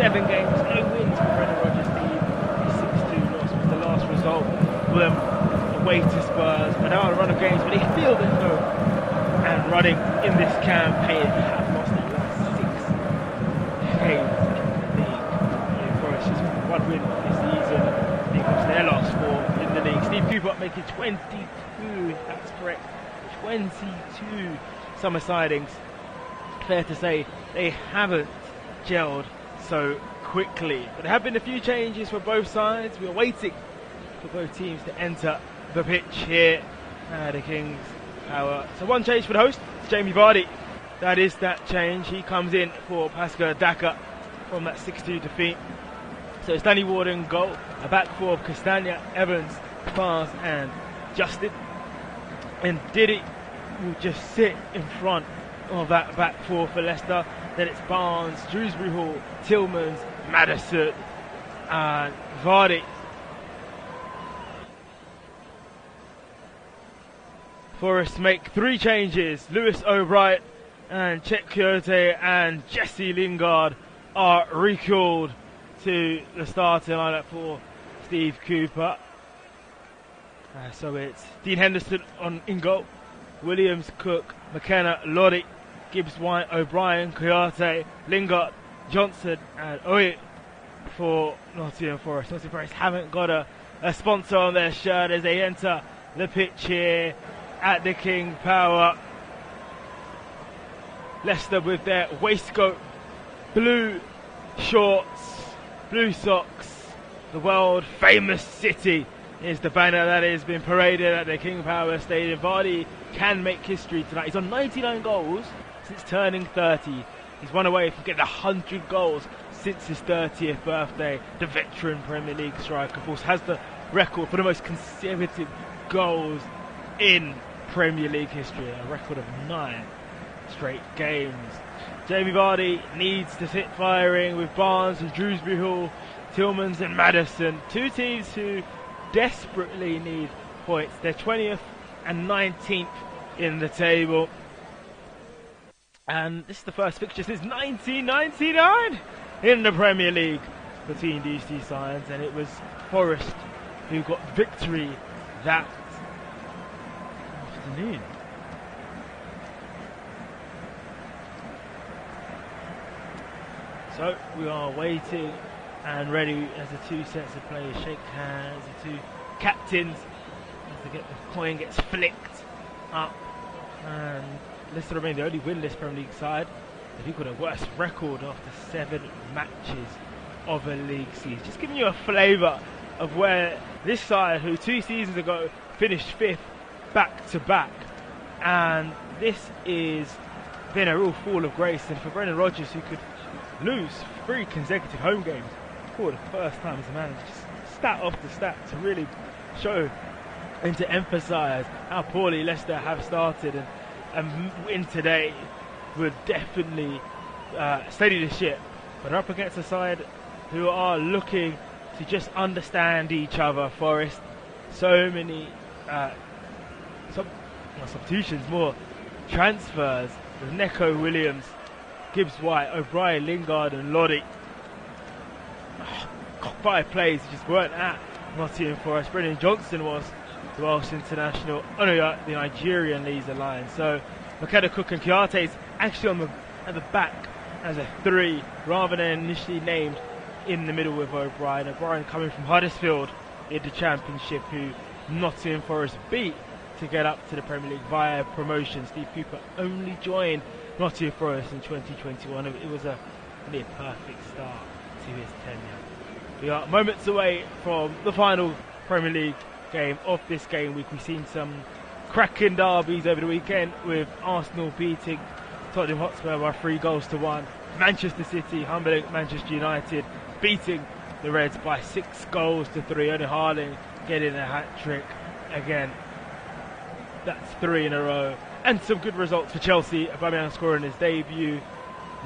7 games, no wins for Brendan Rodgers' team. The 6-2 loss was the last result. Fulham away to Spurs, but now on a run of games, but they feel that though, and running in this campaign, have lost their last 6 games in the league. Forest just 1 win this season. They've lost their last 4 in the league. Steve Cooper making 22, that's correct, 22 summer sidings. Fair to say they haven't gelled so quickly, but there have been a few changes for both sides. We are waiting for both teams to enter the pitch here at the King's Power. So one change for the host, Jamie Vardy. That is that change. He comes in for Pascal Daka from that 6-2 defeat. So it's Danny Ward in goal, a back four of Castagna, Evans, Fars and Justin. And Diddy will just sit in front of that back four for Leicester. Then it's Barnes, Shrewsbury Hall, Tillmans, Maddison and Vardy. Forest make 3 changes. Lewis O'Brien and Chet Kyote and Jesse Lingard are recalled to the starting lineup for Steve Cooper. So it's Dean Henderson in goal, Williams, Cook, McKenna, Loddy, Gibbs, White, O'Brien, Kyote, Lingard, Johnson and Oye for Nottingham Forest. Nottingham Forest haven't got a sponsor on their shirt as they enter the pitch here at the King Power. Leicester with their waistcoat, blue shorts, blue socks. The world famous city is the banner that has been paraded at the King Power Stadium. Vardy can make history tonight. He's on 99 goals since turning 30. He's one away from getting 100 goals since his 30th birthday. The veteran Premier League striker, of course, has the record for the most consecutive goals in Premier League history, a record of 9 straight games. Jamie Vardy needs to sit firing with Barnes and Shrewsbury Hall, Tillmans and Maddison, 2 teams who desperately need points. They're 20th and 19th in the table, and this is the first fixture since 1999 in the Premier League between these 2 sides, and it was Forest who got victory that afternoon. So we are waiting and ready as the 2 sets of players shake hands, the 2 captains, as the coin gets flicked up, and Leicester remain the only winless Premier League side. They've got a worst record after 7 matches of a league season. Just giving you a flavour of where this side, who 2 seasons ago finished 5th back to back, and this is been a real fall of grace. And for Brendan Rodgers, who could lose 3 consecutive home games for the first time as a manager, just stat after stat to really show and to emphasise how poorly Leicester have started, and win today would definitely steady the ship. But they're up against a side who are looking to just understand each other. Forest, so many substitutions, more transfers with Neco Williams, Gibbs White, O'Brien, Lingard and Loddy. 5 players just weren't at Nottingham Forest. Brendan Johnson was the Welsh international. Oh no, the Nigerian leads the line. So McKenna, Cook and Kyote is actually at the back as a 3 rather than initially named in the middle with O'Brien. O'Brien coming from Huddersfield in the Championship, who Nottingham Forest beat to get up to the Premier League via promotion. Steve Cooper only joined Nottingham Forest in 2021. It was a near perfect start to his tenure. We are moments away from the final Premier League game of this game week. We've seen some cracking derbies over the weekend, with Arsenal beating Tottenham Hotspur by 3-1. Manchester City humbling Manchester United, beating the Reds by 6-3. Only Haaland getting a hat-trick again. That's 3 in a row. And some good results for Chelsea. Aubameyang scoring his debut.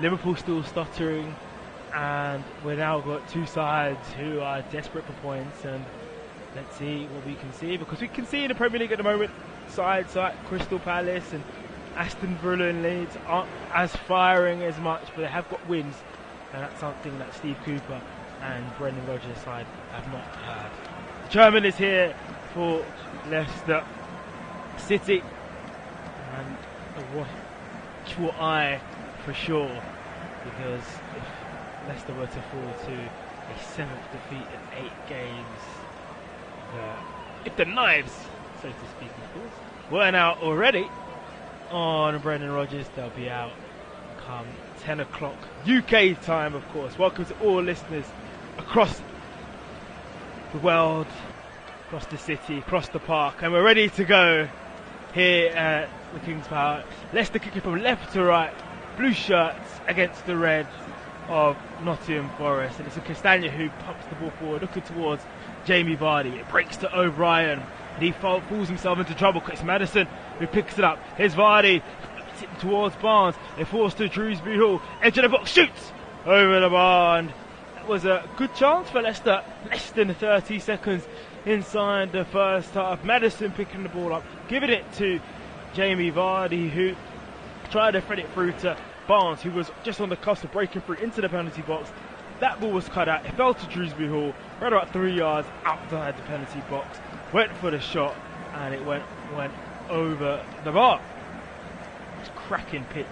Liverpool still stuttering. And we've now got 2 sides who are desperate for points. And let's see what we can see, because we can see in the Premier League at the moment sides like Crystal Palace and Aston Villa and Leeds aren't as firing as much, but they have got wins and that's something that Steve Cooper and Brendan Rodgers' side have not had. The German is here for Leicester City, and a watchful eye for sure, because if Leicester were to fall to a 7th defeat in 8 games, if the knives, so to speak, of course, weren't out already on Brendan Rodgers, they'll be out come 10 o'clock UK time, of course. Welcome to all listeners across the world, across the city, across the park, and we're ready to go here at the King's Power. Leicester kicking from left to right, blue shirts against the reds of Nottingham Forest, and it's a Castagna who pumps the ball forward, looking towards Jamie Vardy. It breaks to O'Brien, and he falls himself into trouble. It's Maddison who picks it up. Here's Vardy towards Barnes. They force to Shrewsbury Hall, edge of the box, shoots over the bar, and that was a good chance for Leicester. Less than 30 seconds inside the first half. Maddison picking the ball up, giving it to Jamie Vardy, who tried to thread it through to Barnes, who was just on the cusp of breaking through into the penalty box. That ball was cut out. It fell to Shrewsbury Hall, right about 3 yards outside the penalty box. Went for the shot, and it went over the bar. It's cracking pitch,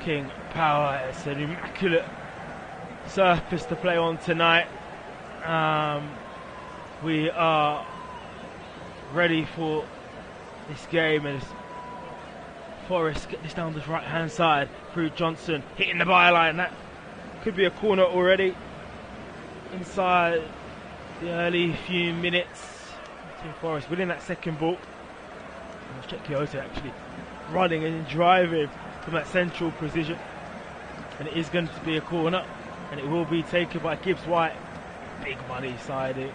King Power. It's an immaculate surface to play on tonight. We are ready for this game, and Forest get this down this right hand side through Johnson, hitting the byline. That could be a corner already inside the early few minutes. Forest winning that second ball. Let's check Kyoto actually running and driving from that central position, and it is going to be a corner, and it will be taken by Gibbs White. Big money siding.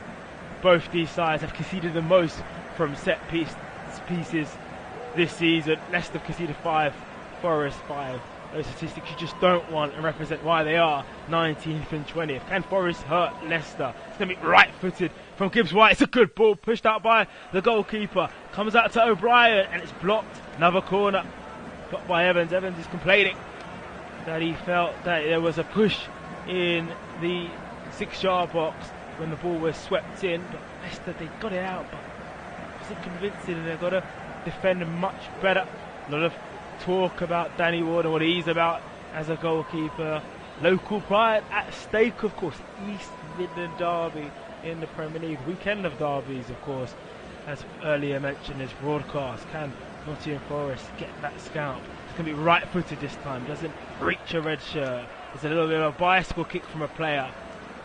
Both these sides have conceded the most from set pieces this season. Leicester conceded 5, Forest 5. Those statistics you just don't want and represent why they are 19th and 20th. Can Forest hurt Leicester? It's going to be right-footed from Gibbs White. It's a good ball, pushed out by the goalkeeper. Comes out to O'Brien, and it's blocked. Another corner, blocked by Evans. Evans is complaining that he felt that there was a push in the 6-yard box when the ball was swept in. But Leicester, they got it out, but it wasn't convincing, and they've got to defend much better. A lot of talk about Danny Ward and what he's about as a goalkeeper. Local pride at stake, of course. East Midland derby in the Premier League. Weekend of derbies, of course, as earlier mentioned, is broadcast. Can Nottingham Forest get that scalp? It's going to be right-footed this time. Doesn't reach a red shirt. There's a little bit of a bicycle kick from a player,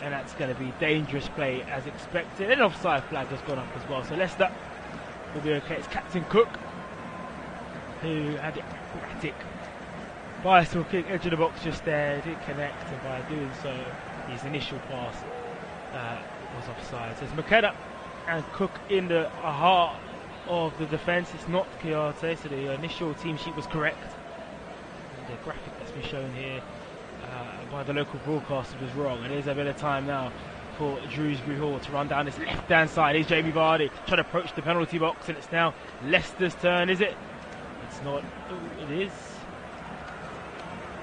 and that's going to be dangerous play as expected. An offside flag has gone up as well, so Leicester will be okay. It's Captain Cook who had the acrobatic bicycle kick, edge of the box just there, didn't connect, and by doing so his initial pass was offside. So it's McKenna and Cook in the heart of the defence. It's not Kiyate, so the initial team sheet was correct, and the graphic that's been shown here by the local broadcaster was wrong. And there's a bit of time now for Shrewsbury Hall to run down this left hand side. Here's Jamie Vardy trying to approach the penalty box, and it's now Leicester's turn, is it? It's not. Ooh, it is.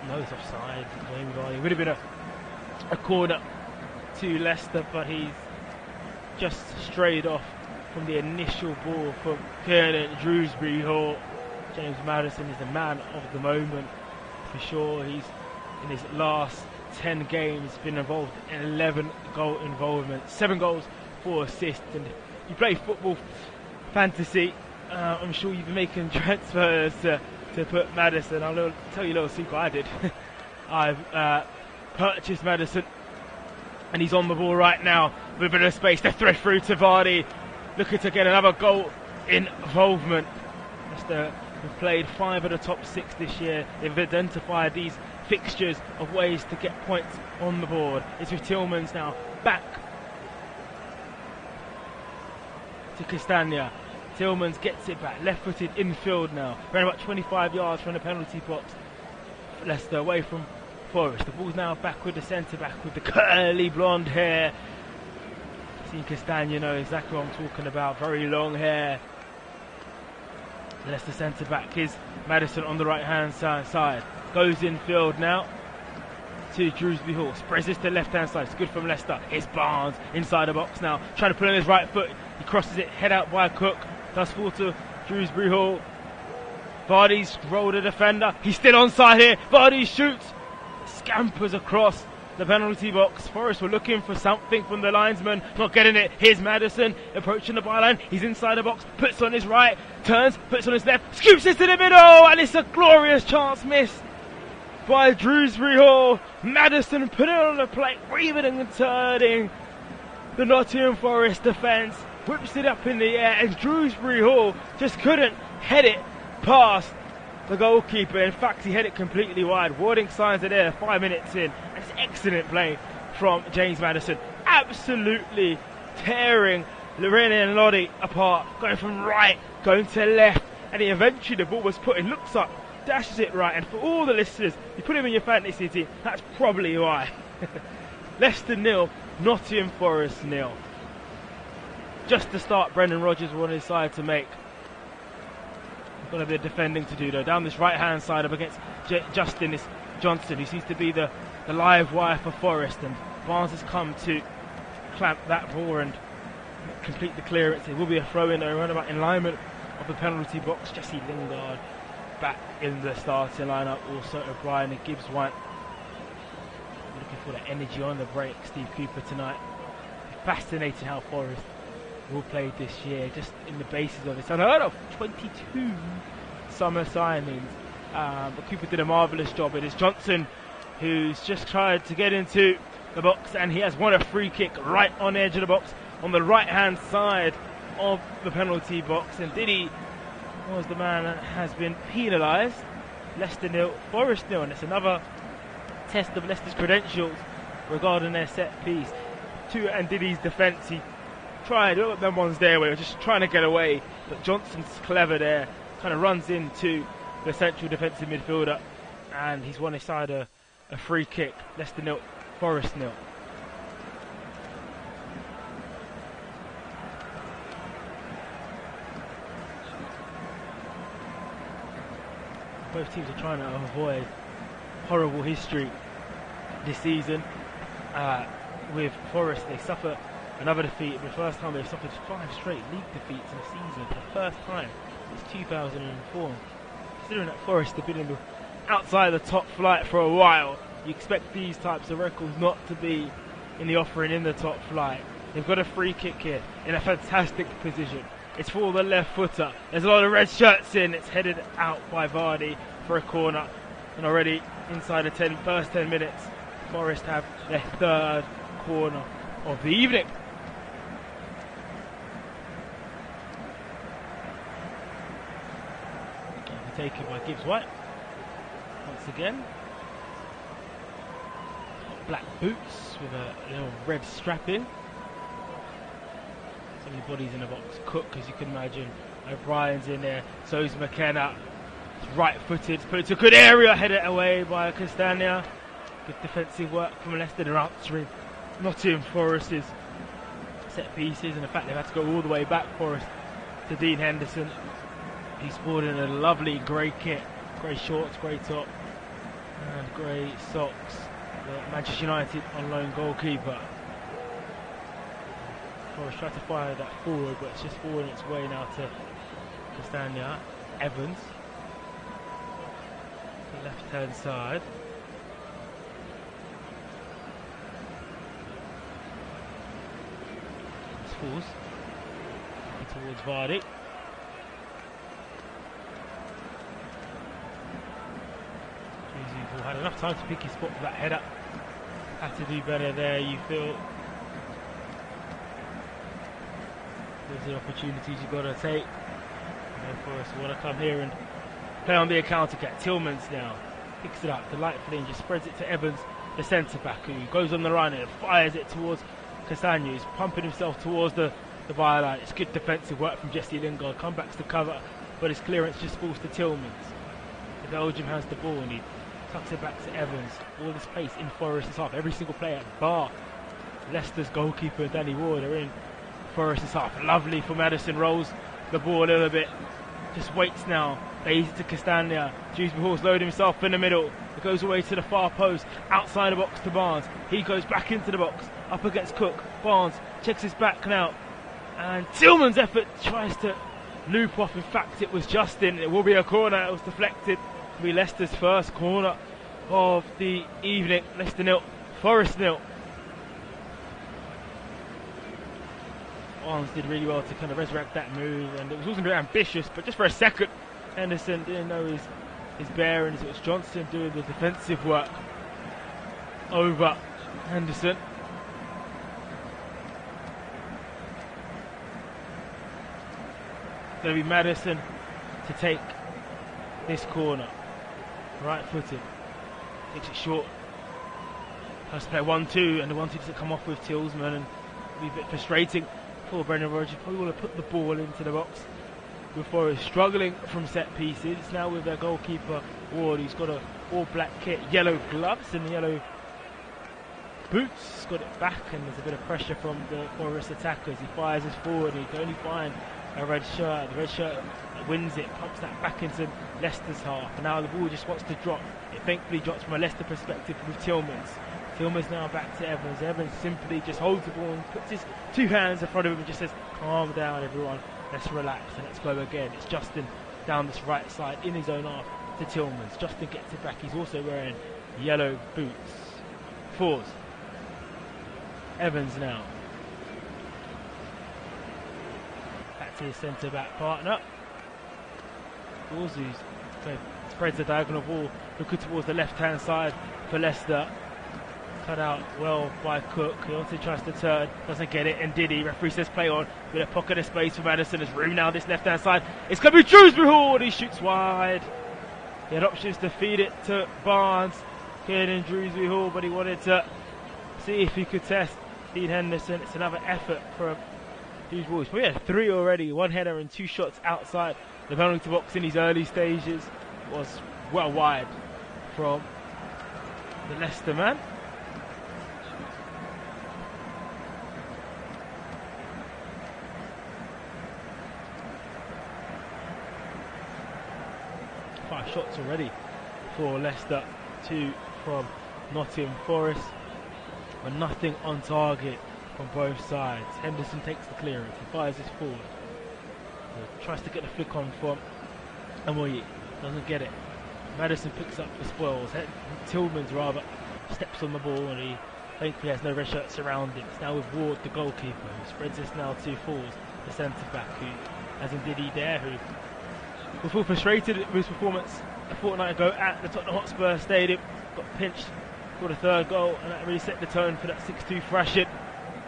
No, it's offside. Jamie Vardy. It would have been a corner to Leicester, but he's just strayed off from the initial ball from Kiernan Shrewsbury Hall. James Maddison is the man of the moment for sure. He's in his last 10 games been involved in 11 goal involvement, 7 goals, 4 assists. And you play football fantasy, I'm sure you've been making transfers to put Maddison. I'll tell you a little secret I did. I've purchased Maddison, and he's on the ball right now with a bit of space. They thread through to Vardy, looking to get another goal involvement. Leicester have played 5 of the top 6 this year. They've identified these fixtures of ways to get points on the board. It's with Tillmans now back to Castagna. Tillmans gets it back, left-footed infield now, around about 25 yards from the penalty box. Leicester away from Forest. The ball's now back with the centre-back with the curly blonde hair. See Castagna, know exactly what I'm talking about, very long hair. Leicester centre-back is Maddison on the right-hand side. Goes infield now to Drewsbury Hall. Spreads this to the left-hand side. It's good from Leicester. It's Barnes inside the box now. Trying to put on his right foot. He crosses it. Head out by Cook. Does fall to Drewsbury Hall. Vardy's rolled a defender. He's still onside here. Vardy shoots. Scampers across the penalty box. Forest were looking for something from the linesman. Not getting it. Here's Maddison approaching the byline. He's inside the box. Puts on his right. Turns. Puts on his left. Scoops it to the middle. And it's a glorious chance missed by Drewsbury Hall. Maddison put it on the plate, weaving and turning the Nottingham Forest defence, whips it up in the air, and Drewsbury Hall just couldn't head it past the goalkeeper. In fact, he had it completely wide. Warning signs are there 5 minutes in, and it's excellent play from James Maddison, absolutely tearing Lorraine and Lodi apart, going from right, going to left, and eventually the ball was put in, looks up, dashes it right, and for all the listeners, you put him in your fantasy team, that's probably why. Leicester 0, Nottingham Forest 0. Just to start, Brendan Rodgers will on his side to make. Got a bit of defending to do though. Down this right hand side up against Justin Johnson, who seems to be the live wire for Forest, and Barnes has come to clamp that ball and complete the clearance. It will be a throw in though, around about in alignment of the penalty box. Jesse Lingard back in the starting lineup, also O'Brien and Gibbs White. Looking for the energy on the break. Steve Cooper tonight. Fascinating how Forest will play this year, just in the basis of it. Unheard of 22 summer signings, but Cooper did a marvellous job. It is Johnson who's just tried to get into the box, and he has won a free kick right on the edge of the box on the right hand side of the penalty box, and Diddy was the man that has been penalised. Leicester 0, Forest 0, and it's another test of Leicester's credentials regarding their set piece. To Diddy's defence, he tried, look at them ones there where he was just trying to get away, but Johnson's clever there, kind of runs into the central defensive midfielder, and he's won his side a free kick. Leicester 0, Forest 0. Both teams are trying to avoid horrible history this season. With Forest, they suffer another defeat. The first time they've suffered 5 straight league defeats in a season. For the first time since 2004. Considering that Forest have been outside the top flight for a while, you expect these types of records not to be in the offering in the top flight. They've got a free kick here in a fantastic position. It's for the left footer. There's a lot of red shirts in. It's headed out by Vardy for a corner. And already inside the first 10 minutes, Forest have their 3rd corner of the evening. Taken by Gibbs White once again. Got black boots with a little red strapping. So many bodies in the box. Cook, as you can imagine. O'Brien's in there. So's McKenna. It's right-footed. Put it to a good area. Headed away by Castagna. Good defensive work from Leicester. They're answering Nottingham Forest's set pieces, and in fact they've had to go all the way back, Forest, to Dean Henderson. He's sporting a lovely grey kit, grey shorts, grey top, and grey socks. The Manchester United on loan goalkeeper. Forest tried to fire that forward, but it's just forwarding its way now to Castagna. Evans, the left-hand side. Falls towards Vardy. Had enough time to pick his spot for that header. Had to do better there, you feel. There's the opportunities you've got to take. And Forest want to come here and play on the counter-attack. Tillman's now picks it up delightfully and just spreads it to Evans, the centre-back, who goes on the run and fires it towards Castagna. He's pumping himself towards the byline. It's good defensive work from Jesse Lingard. Comebacks to cover, but his clearance just falls to Tillmans. The Belgium has the ball and he tucks it back to Evans. All this pace in Forest's half. Every single player, bar Leicester's goalkeeper Danny Ward, are in Forest's half. Lovely for Maddison. Rolls the ball a little bit. Just waits now Lays it to Castagna. Dewsbury Hall's loaded himself in the middle. It goes away to the far post. Outside the box to Barnes. He goes back into the box. Up against Cook. Barnes checks his back now. And Tillman's effort tries to loop off. In fact, it was Justin. It will be a corner. It was deflected. It'll be Leicester's first corner of the evening. Leicester 0, Forest 0. Barnes did really well to kind of resurrect that move, and it was also very ambitious, but just for a second Henderson didn't know his bearings. It was Johnson doing the defensive work over Henderson. It's going to be Maddison to take this corner. Right footed. Takes it short. Has to play 1-2, and the 1-2 doesn't come off with Tillsman, and it'll be a bit frustrating for Brendan Rodgers. Probably want to put the ball into the box before he's struggling from set pieces. Now with their goalkeeper Ward, he's got a all black kit, yellow gloves and yellow boots. Got it back, and there's a bit of pressure from the Forest attackers. He fires his forward, and he can only find a red shirt. The red shirt wins it, pumps that back into Leicester's half, and now the ball just wants to drop. It thankfully drops from a Leicester perspective with Tillmans. Tillman's now back to Evans. Evans simply just holds the ball and puts his two hands in front of him and just says, calm down everyone, let's relax and let's go again. It's Justin down this right side in his own half to Tillmans. Justin gets it back. He's also wearing yellow boots. Fours. Evans now. Back to his centre back partner. Orzu's spreads the diagonal ball looking towards the left hand side for Leicester. Cut out well by Cook. He also tries to turn, doesn't get it, and Diddy. Referee says play on. With a pocket of space for Maddison. There's room now this left hand side. It's going to be Dewsbury Hall, and he shoots wide. He had options to feed it to Barnes. Kieran Dewsbury Hall, but he wanted to see if he could test Dean Henderson. It's another effort from Dewsbury Hall. He's probably had 3 already. 1 header and 2 shots outside the penalty box in these early stages. Was well wide from the Leicester man. Shots already for Leicester, 2 from Nottingham Forest, but nothing on target from both sides. Henderson takes the clearance, he fires his forward, tries to get the flick on from Amoyi, doesn't get it. Maddison picks up the spoils. Tillmans rather steps on the ball, and he thankfully has no red shirts around him. It's now with Ward, the goalkeeper, who spreads this now to Falls, the centre back, who has Ndidi there, who was all frustrated with his performance a fortnight ago at the Tottenham Hotspur Stadium. Got pinched for the 3rd goal, and that really set the tone for that 6-2 thrashing.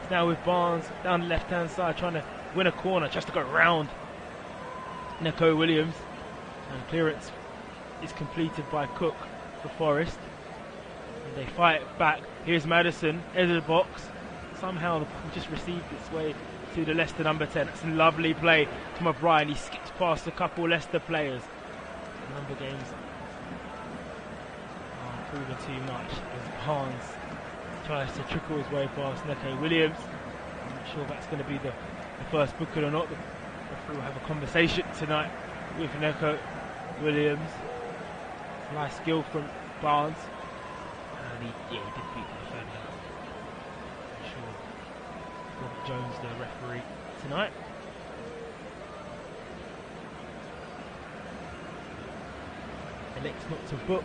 It's now with Barnes down the left hand side trying to win a corner, just to go round Neco Williams, and clearance is completed by Cook for Forest, and they fight back. Here's Maddison into the box. Somehow the ball just received its way to the Leicester number 10. That's a lovely play from O'Brien. He skips past a couple Leicester players. The number games are proven too much as Barnes tries to trickle his way past Neco Williams. I'm not sure if that's going to be the first booking or not. The referee will have a conversation tonight with Neco Williams. Nice skill from Barnes. And he did beat the defender. I'm sure Rob Jones, the referee tonight. Elects not to book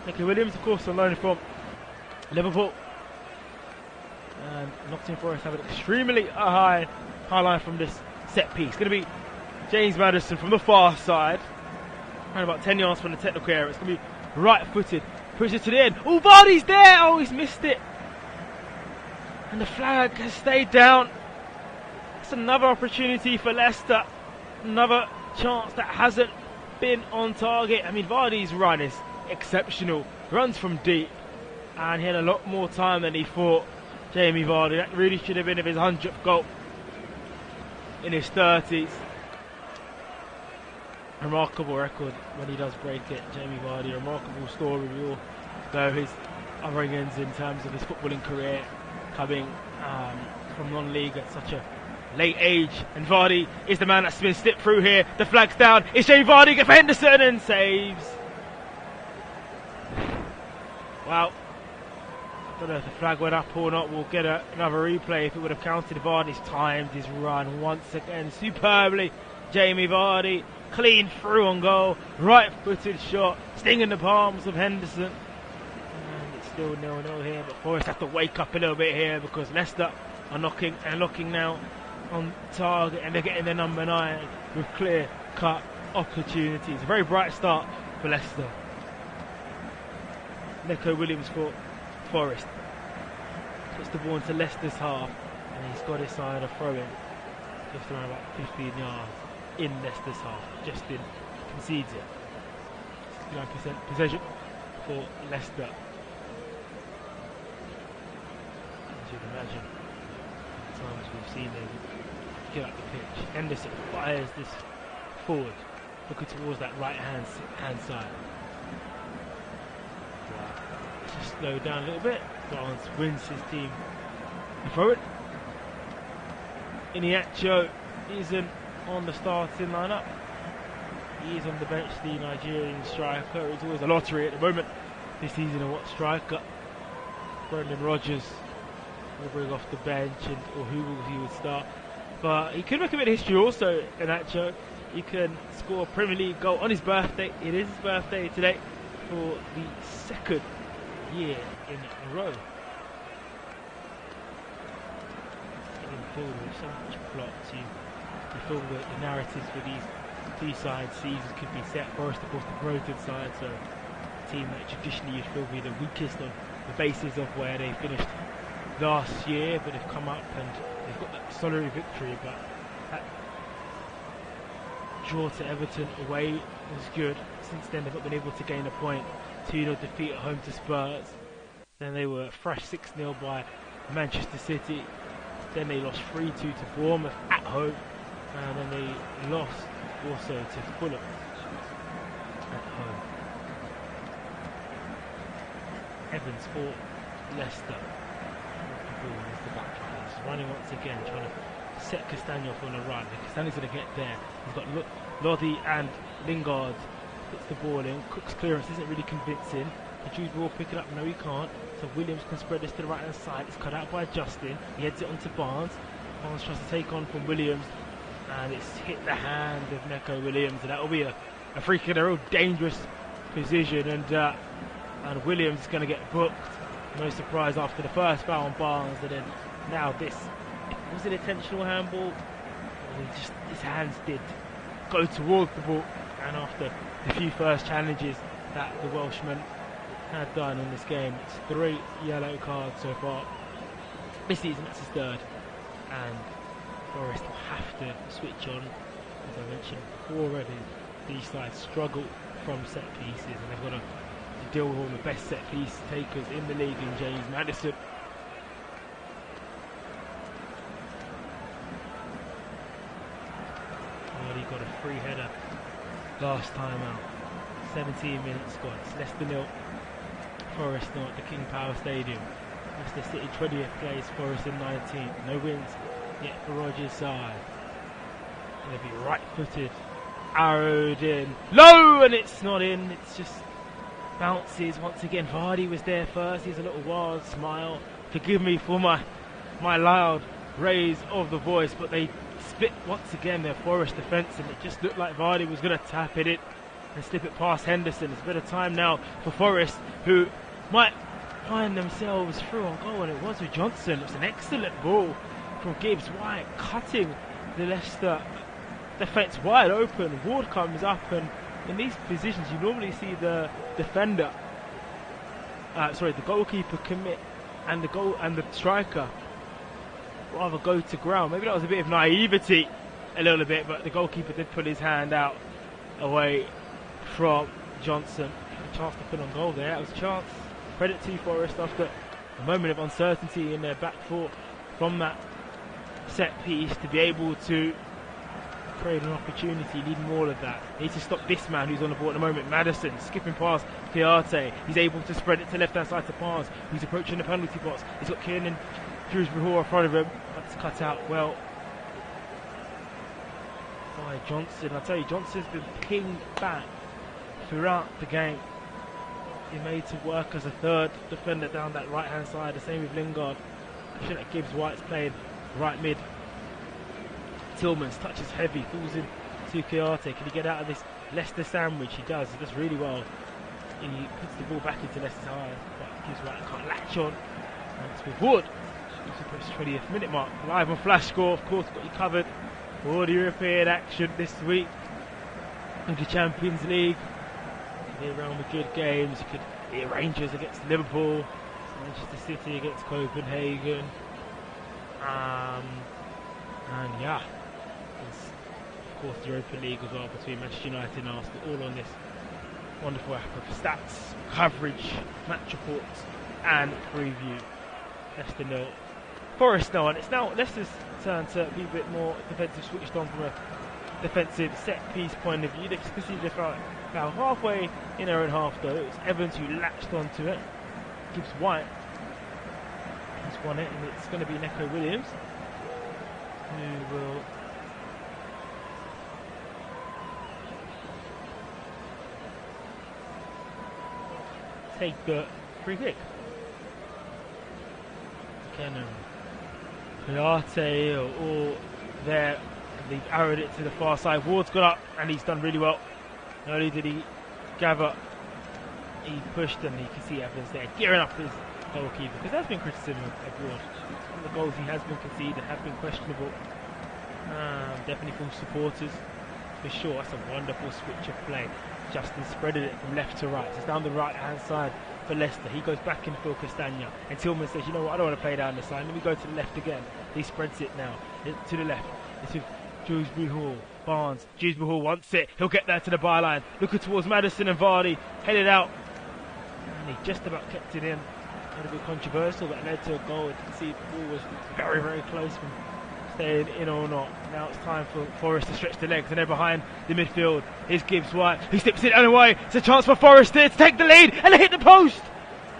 Neco Williams, of course, on loan from Liverpool. And Nottingham Forest have an extremely high line from this set piece. Going to be James Maddison from the far side, around about 10 yards from the technical area. It's going to be right-footed, pushes to the end. Oh, Vardy's there! Oh, he's missed it. And the flag has stayed down. It's another opportunity for Leicester. Another chance that hasn't been on target. I mean, Vardy's run is exceptional. Runs from deep, and he had a lot more time than he thought. Jamie Vardy, that really should have been of his 100th goal in his 30s. Remarkable record when he does break it, Jamie Vardy. Remarkable story. We all know his upbringings in terms of his footballing career, coming from non-league at such a late age, and Vardy is the man that's been slipped through here. The flag's down. It's Jamie Vardy get for Henderson and saves. Wow. I don't know if the flag went up or not. We'll get another replay if it would have counted. Vardy's timed his run once again superbly. Jamie Vardy clean through on goal, right-footed shot, stinging the palms of Henderson. And it's still 0-0 here, but Forest have to wake up a little bit here because Leicester are knocking now on target, and they're getting their number 9 with clear-cut opportunities. A very bright start for Leicester. Williams for Forest puts the ball into Leicester's half, and he's got his side of throwing just around about 15 yards in Leicester's half. Justin concedes it. 69% possession for Leicester. As you'd imagine, at times we've seen them get up the pitch. Henderson fires this forward, looking towards that right hand side. Just slow down a little bit. Barnes wins his team the throw it. Iniacho isn't on the starting lineup. He is on the bench, the Nigerian striker. It's always a lottery at the moment this season of what striker Brendan Rodgers will bring off the bench or who he would start. But he could make a bit of history also, Iniacho. He can score a Premier League goal on his birthday. It is his birthday today for the second year in a row. In field with so much plot, you feel the narratives for these two sides seasons could be set. Forest, of course, the promoted side, so a team that traditionally you'd feel be the weakest on the basis of where they finished last year, but they've come up and they've got that solitary victory. But that draw to Everton away was good. Since then, they've not been able to gain a point. 2-0 defeat at home to Spurs. Then they were thrashed 6-0 by Manchester City. Then they lost 3-2 to Bournemouth at home. And then they lost also to Fulham at home. Evans for Leicester. The back line. He's running once again, trying to set Castagne off on a run. Castagne's going to get there. He's got Lodi and Lingard. Puts the ball in. Cook's clearance isn't really convincing. The Jude ball pick it up. No, he can't. So Williams can spread this to the right hand side. It's cut out by Justin. He heads it onto Barnes. Barnes tries to take on from Williams, and it's hit the hand of Neco Williams, and that will be a free kick in a real dangerous position. And Williams is going to get booked. No surprise after the first foul on Barnes, and then now this. Was it intentional handball? Or just his hands did go towards the ball, and after the few first challenges that the Welshman had done in this game, it's 3 yellow cards so far this season. That's his third, and Forest will have to switch on. As I mentioned already, these sides struggle from set pieces, and they've got to deal with all the best set piece takers in the league in James Maddison. He got a free header last time out. 17 minutes gone. It's Leicester 0, Forest 0 at the King Power Stadium. Leicester City 20th place, Forest in 19th. No wins yet for Rodgers' side. Going to be right-footed, arrowed in, low, and it's not in. It's just bounces once again. Vardy was there first. He's a little wild smile. Forgive me for my loud raise of the voice, but they split once again their Forest defence, and it just looked like Vardy was going to tap it in and slip it past Henderson. It's a bit of time now for Forest, who might find themselves through on goal, and it was with Johnson. It was an excellent ball from Gibbs White, cutting the Leicester defence wide open. Ward comes up, and in these positions you normally see the defender, the goalkeeper commit, and the striker rather go to ground. Maybe that was a bit of naivety, a little bit, but the goalkeeper did put his hand out away from Johnson. A chance to put on goal there. That was a chance. Credit to Forest after a moment of uncertainty in their back four from that set piece to be able to create an opportunity, needing all of that. They need to stop this man who's on the ball at the moment. Maddison skipping past Kouyaté. He's able to spread it to left hand side to Barnes, who's approaching the penalty box. He's got Kiernan Dewsbury in front of him. That's cut out well by Johnson. I tell you, Johnson's been pinged back throughout the game. He made to work as a third defender down that right hand side. The same with Lingard. I feel like Gibbs White's playing right mid. Tillman's touches heavy, falls in to Kouyaté. Can he get out of this Leicester sandwich? He does really well. He puts the ball back into Leicester's hands, but Gibbs White can't latch on. And it's with Wood. It's approached the 20th minute mark. Live on Flash Score, of course, got you covered. All the European action this week in the Champions League. You could hear Real Madrid games. You could hear Rangers against Liverpool, Manchester City against Copenhagen. And yeah, there's of course the Europa League as well between Manchester United and Arsenal, all on this wonderful app of stats, coverage, match reports and preview. Leicester 0, Forest 0, and it's now Leicester's turn to be a bit more defensive, switched on from a defensive set piece point of view. They just conceded a foul halfway in their own half though. It was Evans who latched onto it. Gibbs White has won it, and it's going to be Neco Williams who will take the free kick. Again, Kouyaté all there. They've arrowed it to the far side. Ward's got up and he's done really well. Not only did he gather, he pushed, and you can see Evans there gearing up his goalkeeper, because there's been criticism of Ward. Some of the goals he has been conceded have been questionable. Definitely from supporters, for sure. That's a wonderful switch of play. Justin spreaded it from left to right. It's down the right hand side for Leicester. He goes back in for Castagna, and Tillman says, you know what, I don't want to play down this line, let me go to the left again. He spreads it now to the left. It's with Dewsbury Hall, Barnes. Dewsbury Hall wants it, he'll get there to the byline, looking towards Maddison and Vardy, headed out, and he just about kept it in. A little bit controversial, but it led to a goal. You can see the ball was very, very close from staying in or not. Now it's time for Forest to stretch the legs, and they're behind the midfield. Here's Gibbs White, he slips it away. It's a chance for Forest here to take the lead, and they hit the post.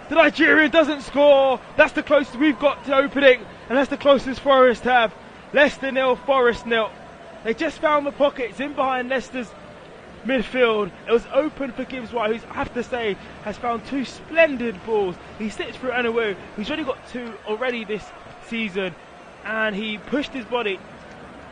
The Nigerian doesn't score. That's the closest we've got to opening, and that's the closest Forest have. Leicester 0, Forest 0. They just found the pockets in behind Leicester's midfield. It was open for Gibbs White, who I have to say has found two splendid balls. He slips through Anawu, who's only got two already this season, and he pushed his body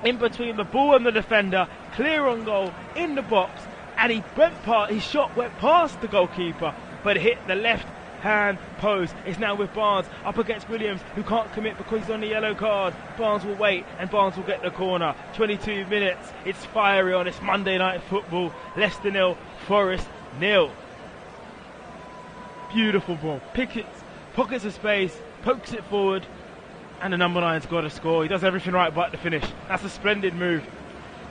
in between the ball and the defender, clear on goal in the box, and his shot went past the goalkeeper, but it hit the left hand post. It's now with Barnes up against Williams, who can't commit because he's on the yellow card. Barnes will wait, and Barnes will get the corner. 22 minutes, it's fiery on this Monday night football. Leicester 0, Forest 0. Beautiful ball, pockets of space, pokes it forward, and the number 9's got to score. He does everything right but the finish. That's a splendid move,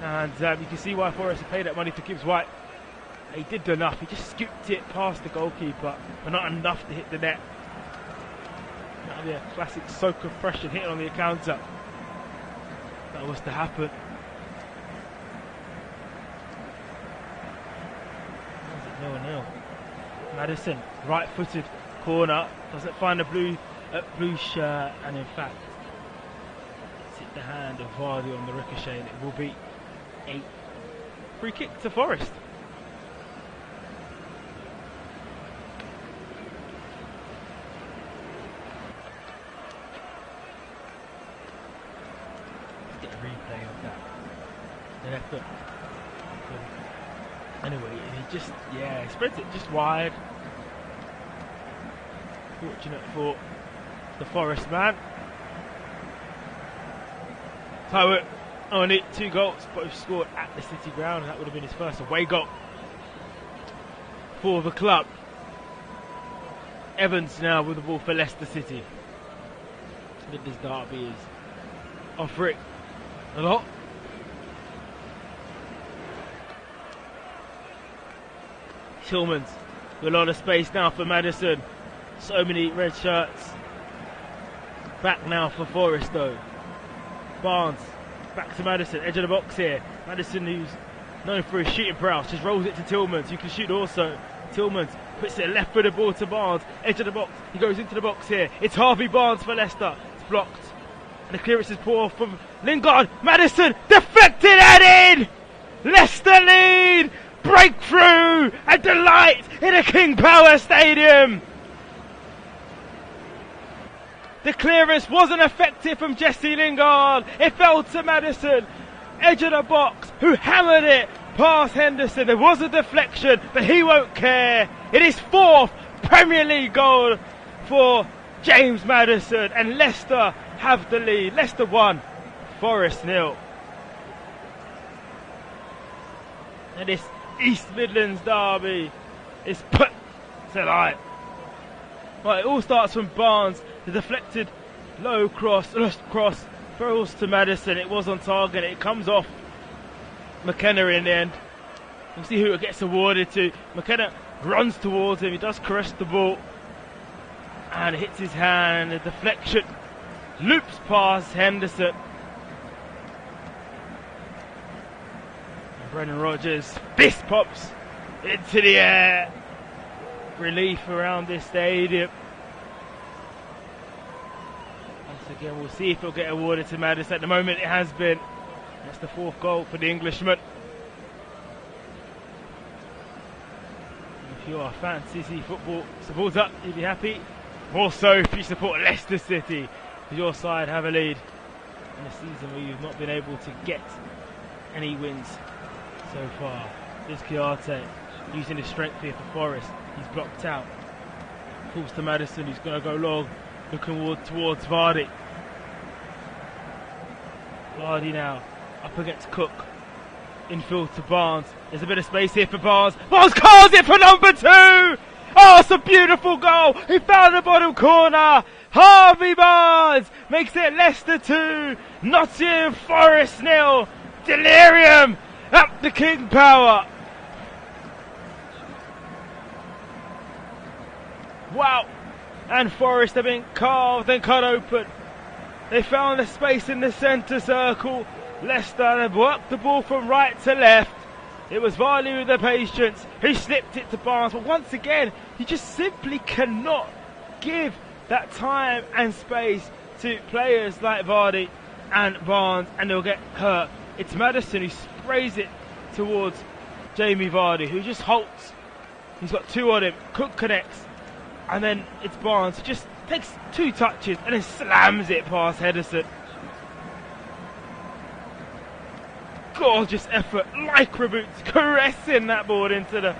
and you can see why Forest have paid that money for Gibbs White. He did enough, he just scooped it past the goalkeeper, but not enough to hit the net. That'll be a classic soak of pressure hitting on the counter. That was to happen. How's it 0-0? Maddison, right-footed corner, doesn't find a blue shirt, and in fact, it's hit the hand of Vardy on the ricochet, and it will be a free kick to Forest. Replay of that. The left foot. Anyway, he just, he spreads it just wide. Fortunate for the Forest man. Taiwo on it, 2 goals, both scored at the City ground, and that would have been his first away goal for the club. Evans now with the ball for Leicester City. This derby is offering a lot. Tillman's with a lot of space now for Maddison. So many red shirts. Back now for Forest though. Barnes back to Maddison, edge of the box here. Maddison, who's known for his shooting prowess, just rolls it to Tillmans, who can shoot also. Tillmans puts it left footed ball to Barnes, edge of the box. He goes into the box here. It's Harvey Barnes for Leicester. It's blocked. And the clearance is poor from Lingard. Maddison deflected and in! Leicester lead! Breakthrough and delight in a King Power Stadium! The clearance wasn't effective from Jesse Lingard. It fell to Maddison, edge of the box, who hammered it past Henderson. There was a deflection, but he won't care. It is 4th Premier League goal for James Maddison, and Leicester have the lead. Leicester 1, Forest 0. And this East Midlands derby is put to light. Right, it all starts from Barnes. The deflected low cross throws to Maddison. It was on target. It comes off McKenna in the end. We'll see who it gets awarded to. McKenna runs towards him. He does caress the ball and it hits his hand. The deflection loops past Henderson. And Brendan Rodgers fist pops into the air. Relief around this stadium. Once again, we'll see if it'll get awarded to Maddison. At the moment, it has been. That's the 4th goal for the Englishman. If you are a fantasy football supporter, you'll be happy. More so if you support Leicester City, because your side have a lead in a season where you've not been able to get any wins so far. This Chiarte using his strength here for Forest. He's blocked out. Falls to Maddison, who's going to go long, looking towards Vardy. Vardy now up against Cook. Infield to Barnes. There's a bit of space here for Barnes. Barnes calls it for number 2! Oh, it's a beautiful goal! He found the bottom corner. Harvey Barnes makes it Leicester 2, Nottingham Forest 0. Delirium up the King Power. Wow! And Forest have been carved and cut open. They found the space in the centre circle. Leicester have worked the ball from right to left. It was Vardy with the patience. He slipped it to Barnes, but once again, you just simply cannot give that time and space to players like Vardy and Barnes, and they'll get hurt. It's Maddison who sprays it towards Jamie Vardy, who just halts. He's got 2 on him. Cook connects, and then it's Barnes who just takes 2 touches and then slams it past Henderson. Gorgeous effort, lycra boots caressing that ball into the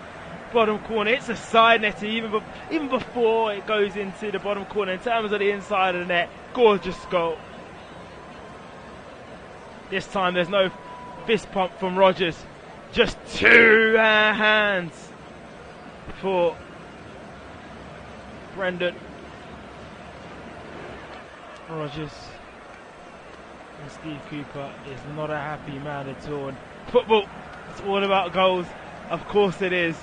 bottom corner. It's a side net even before it goes into the bottom corner. In terms of the inside of the net, gorgeous goal. This time there's no fist pump from Rodgers, just 2 hands for Brendan Rodgers. And Steve Cooper is not a happy man at all. And football, it's all about goals. Of course it is.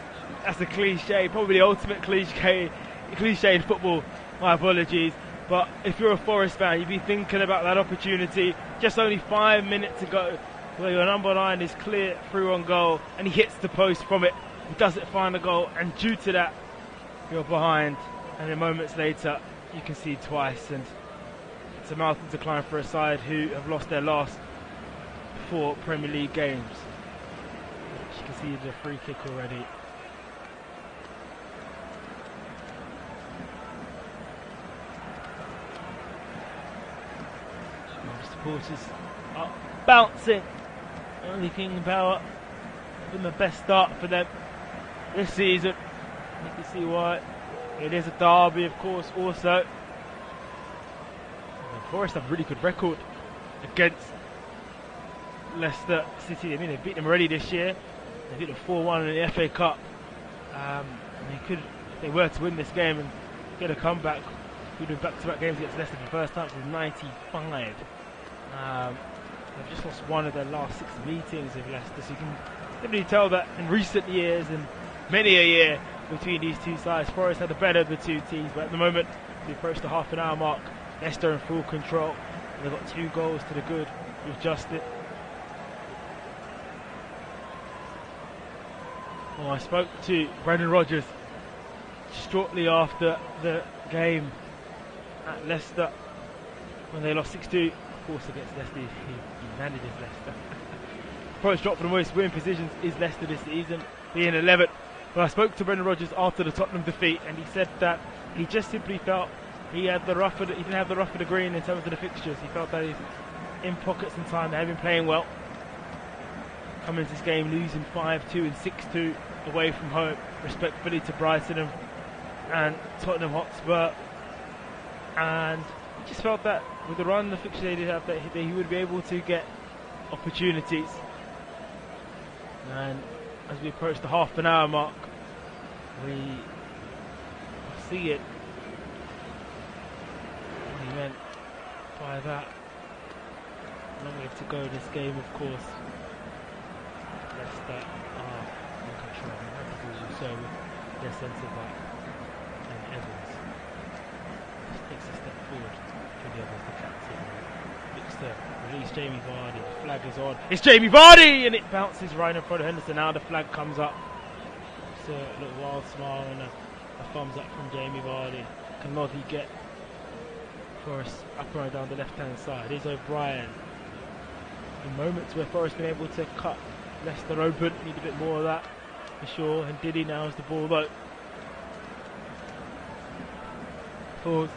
That's a cliche, probably the ultimate cliche in football. My apologies. But if you're a Forest fan, you'd be thinking about that opportunity. Just only 5 minutes to go, where your number 9 is clear through on goal, and he hits the post from it. He doesn't find a goal, and due to that, you're behind. And then moments later, you can see twice, and it's a mountain to climb for a side who have lost their last 4 Premier League games. You can see the free kick already. The supporters are bouncing. Only King Power been the best start for them this season. You can see why. It is a derby, of course, also. Forest have a really good record against Leicester City. I mean, they've beaten them already this year. They beat them 4-1 in the FA Cup. And they could, if they were to win this game and get a comeback, we'd do back-to-back games against Leicester for the first time since '95. They've just lost 1 of their last 6 meetings with Leicester, so you can definitely tell that in recent years and many a year between these 2 sides, Forest had the better of the 2 teams, but at the moment, we approach the half-an-hour mark. Leicester in full control. They've got 2 goals to the good with Justin. Well, I spoke to Brendan Rodgers shortly after the game at Leicester when they lost 6-2. Of course, against Leicester, he manages Leicester. approach drop for the most winning positions is Leicester this season, being 11th. But I spoke to Brendan Rodgers after the Tottenham defeat, and he said that he just simply felt he didn't have the rough of the green in terms of the fixtures. He felt that he's in pockets in time. They have been playing well. Coming into this game, losing 5-2 and 6-2 away from home, respectfully to Brighton and Tottenham Hotspur. And he just felt that with the run, the fixture they did have, that he would be able to get opportunities. And as we approach the half an hour mark, we see it. What he meant by that. Long way to go this game, of course. Leicester are in control. So with their centre back and Evans just takes a step forward. Julie Evans, the captain, looks to release Jamie Vardy. The flag is on. It's Jamie Vardy, and it bounces right in front of Henderson. Now the flag comes up. It's a little wild smile and a thumbs up from Jamie Vardy. Can Loddy get Forest up and down the left-hand side? Here's O'Brien. In moments where Forest been able to cut Leicester open, need a bit more of that for sure. And Diddy now has the ball though. Pause.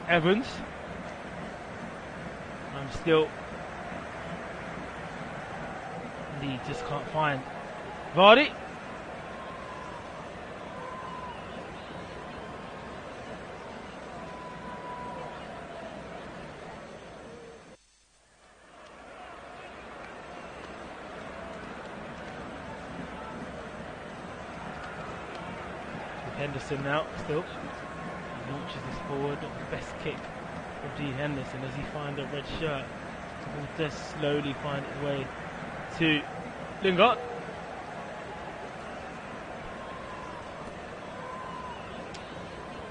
Evans. I'm still. And he just can't find Vardy. Henderson now, still. He launches this forward, not the best kick of Dean Henderson. Does he find a red shirt? He will just slowly find its way to Lingard.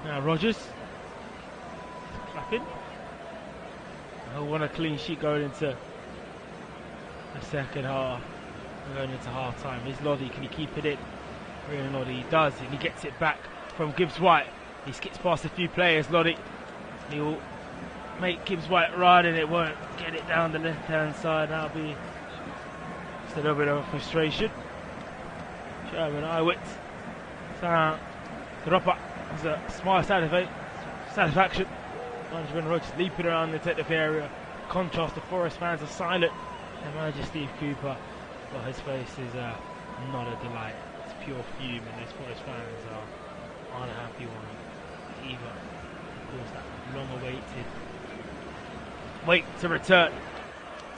Now Rodgers. Clapping. He'll want a clean sheet going into the second half. Going into half time. Is Loddy, can he keep it in? Really, Loddy, he does, and he gets it back from Gibbs-White. He skips past a few players, Loddy. He will make Gibbs-White run, and it won't get it down the left-hand side. That'll be just a little bit of frustration. Sherman, Iwitz, Sam, Dropper. There's a smile satisfaction. Management Rodgers leaping around the technical area. Contrast, the Forest fans are silent. And manager Steve Cooper, well, his face is not a delight. Pure fume, and those Forest fans are unhappy one either. Of course, that long-awaited wait to return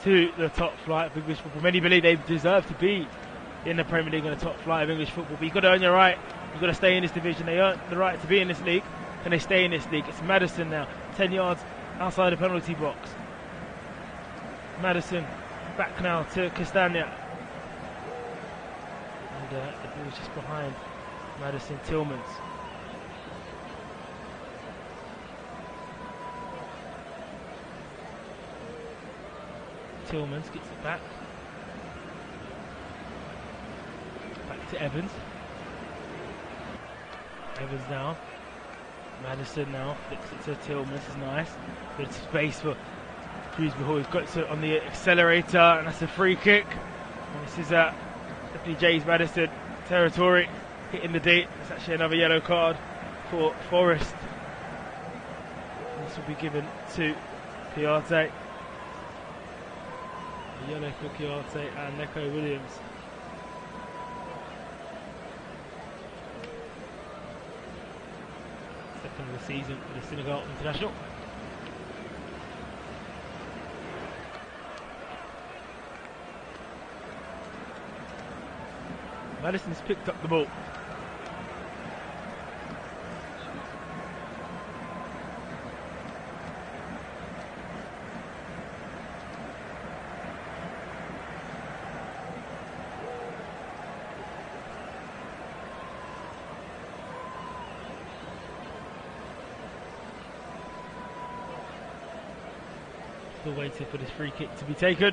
to the top flight of English football. Many believe they deserve to be in the Premier League and the top flight of English football, but you've got to earn your right. You've got to stay in this division. They earn the right to be in this league. Can they stay in this league? It's Maddison now, 10 yards outside the penalty box. Maddison back now to Castagna. The ball's just behind Maddison. Tillmans. Tillmans gets it back. Back to Evans. Evans now. Maddison now flicks it to Tillmans. It's nice. Good space for Shrewsbury. He's got it on the accelerator, and that's a free kick. And this is definitely James Maddison territory, hitting the D. It's actually another yellow card for Forest. This will be given to Piarte. A yellow for Piarte and Neco Williams. Second of the season for the Senegal International. Maddison's picked up the ball. Still waiting for this free kick to be taken.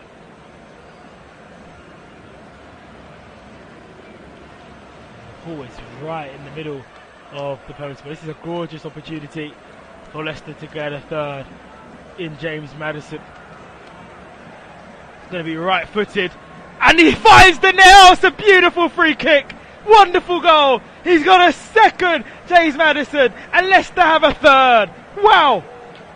Always right in the middle of the penalty. This is a gorgeous opportunity for Leicester to get a third. in James Maddison. It's going to be right-footed, and he finds the nail. It's a beautiful free kick. Wonderful goal. He's got a second, James Maddison, and Leicester have a third. Wow.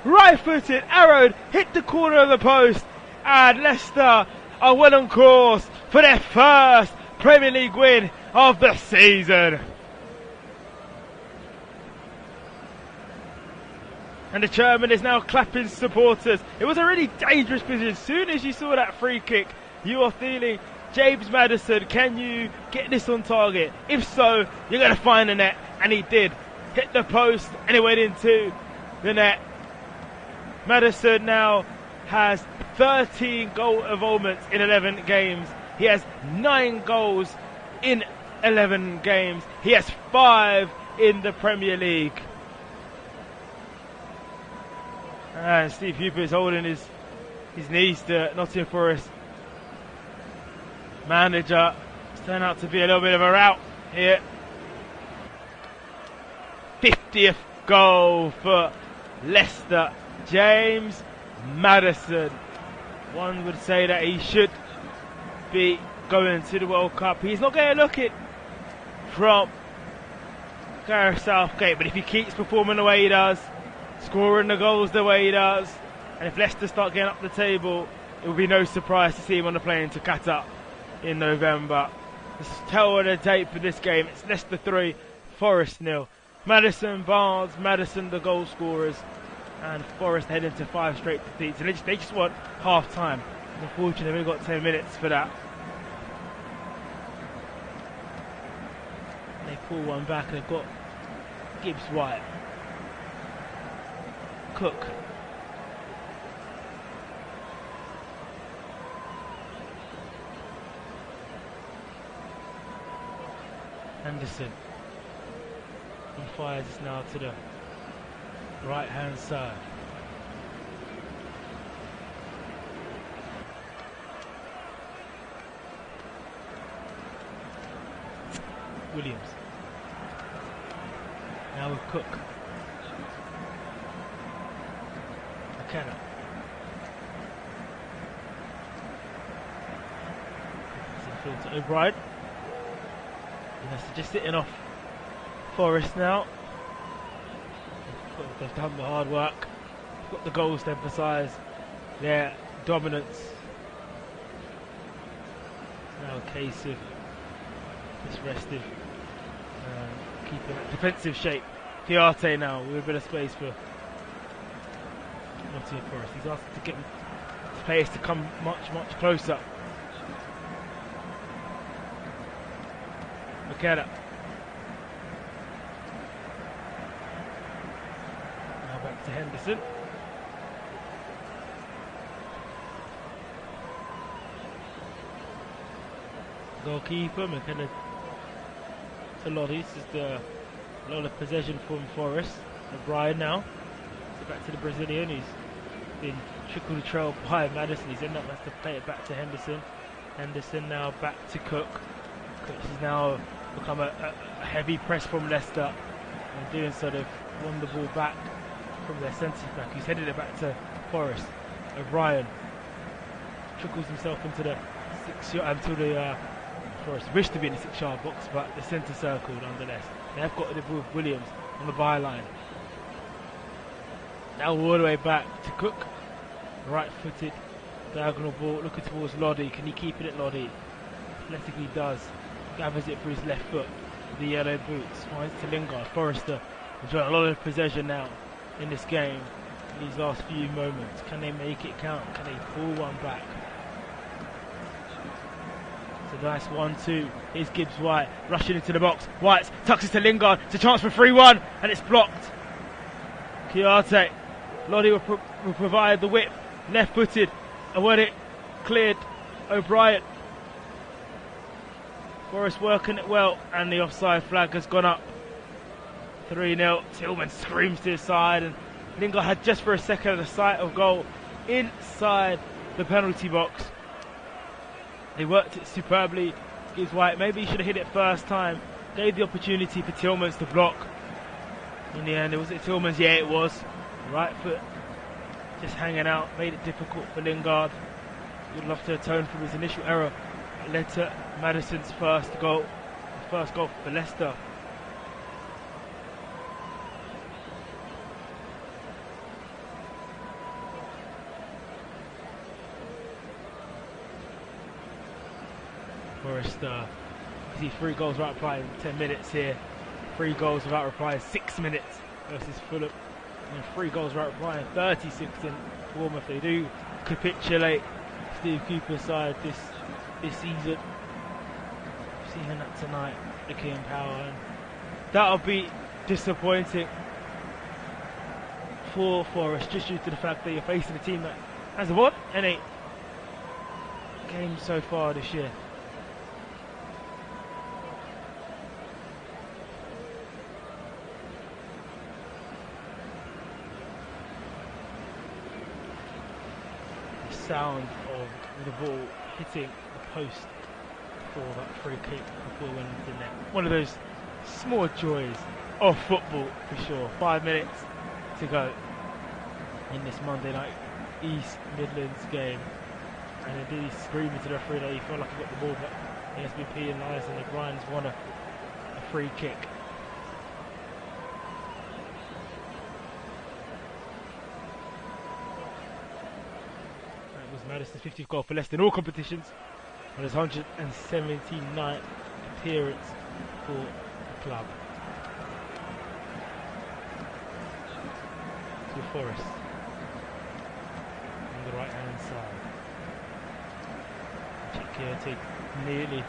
Right-footed, arrowed, hit the corner of the post, and Leicester are well on course for their first Premier League win of the season. And the chairman is now clapping supporters. It was a really dangerous position. As soon as you saw that free kick, you are feeling, James Maddison, can you get this on target? If so, you're going to find the net. And he did. Hit the post and it went into the net. Maddison now has 13 goal involvements in 11 games. He has 9 goals in 11 games. He has 5 in the Premier League. And Steve Hooper is holding his knees to Nottingham Forest manager. It's turned out to be a little bit of a rout here. 50th goal for Leicester. James Maddison. One would say that he should be going to the World Cup. He's not going to look it from Gareth Southgate, but if he keeps performing the way he does, scoring the goals the way he does, and if Leicester start getting up the table, it will be no surprise to see him on the plane to Qatar in November. The tail of the tape for this game, it's Leicester 3, Forest 0. Maddison, Barnes, Maddison the goal scorers, and Forest head into 5 straight defeats. And they just want half time. Unfortunately, they've only got 10 minutes for that. They pull one back and they've got Gibbs White. Cook. Anderson. He fires this now to the right hand side. Williams. Now with Cook. McKenna. It's to O'Brien. And that's just sitting off Forest now. They've done the hard work. Got the goals to emphasise their dominance. Now a case of just resting, keeping that defensive shape. Chiarte now with a bit of space for Nottingham Forest. He's asked to get players to come much closer. McKenna. Now back to Henderson. Goalkeeper, McKenna to Lottie. This is a lot of possession from Forest. O'Brien now. So back to the Brazilian. He's been trickled trailed by Maddison. He's ended up has to play it back to Henderson. Henderson now back to Cook. Cook has now become a heavy press from Leicester. And doing so, they've won the ball back from their centre back. He's headed it back to Forest. O'Brien trickles himself into the 6-yard, until the Forest wish to be in the 6-yard box, but the centre circle nonetheless. They have got the ball with Williams on the byline. Now all the way back to Cook. Right-footed, diagonal ball, looking towards Loddy. Can he keep it at Loddy? Athletically does. Gathers it through his left foot. The yellow boots. Finds to Lingard. Forrester enjoying a lot of possession now in this game. In these last few moments. Can they make it count? Can they pull one back? It's a nice 1-2. Here's Gibbs White rushing into the box. White tucks it to Lingard. It's a chance for 3-1 and it's blocked. Chiarte. Loddy will provide the whip. Left footed. And when it cleared, O'Brien. Forest working it well, and the offside flag has gone up. 3-0. Tillman screams to his side, and Lingard had just for a second the sight of goal inside the penalty box. They worked it superbly. Gibbs White, maybe he should have hit it first time. Gave the opportunity for Tillmans to block. In the end, was it Tillmans? Yeah, it was. Right foot just hanging out, made it difficult for Lingard. He would love to atone for his initial error. It led to Maddison's first goal for Leicester. Forest, see 3 goals without reply in 10 minutes here. 3 goals without reply in 6 minutes versus Fulham. And 3 goals without reply in 36 in Bournemouth. They do capitulate Steve Cooper's side this season. Seeing that tonight, the key in power, and that'll be disappointing for Forest, just due to the fact that you're facing a team that has won any games so far this year. The sound of the ball hitting the post for that free kick before it went into the net. One of those small joys of football for sure. 5 minutes to go in this Monday night East Midlands game, and indeed he's screaming to the referee that he felt like he got the ball, but he has been penalised and the Grinds won a free kick. That was Maddison's 50th goal for Leicester in all competitions, on his 179th appearance for the club. To Forest on the right hand side. Chick nearly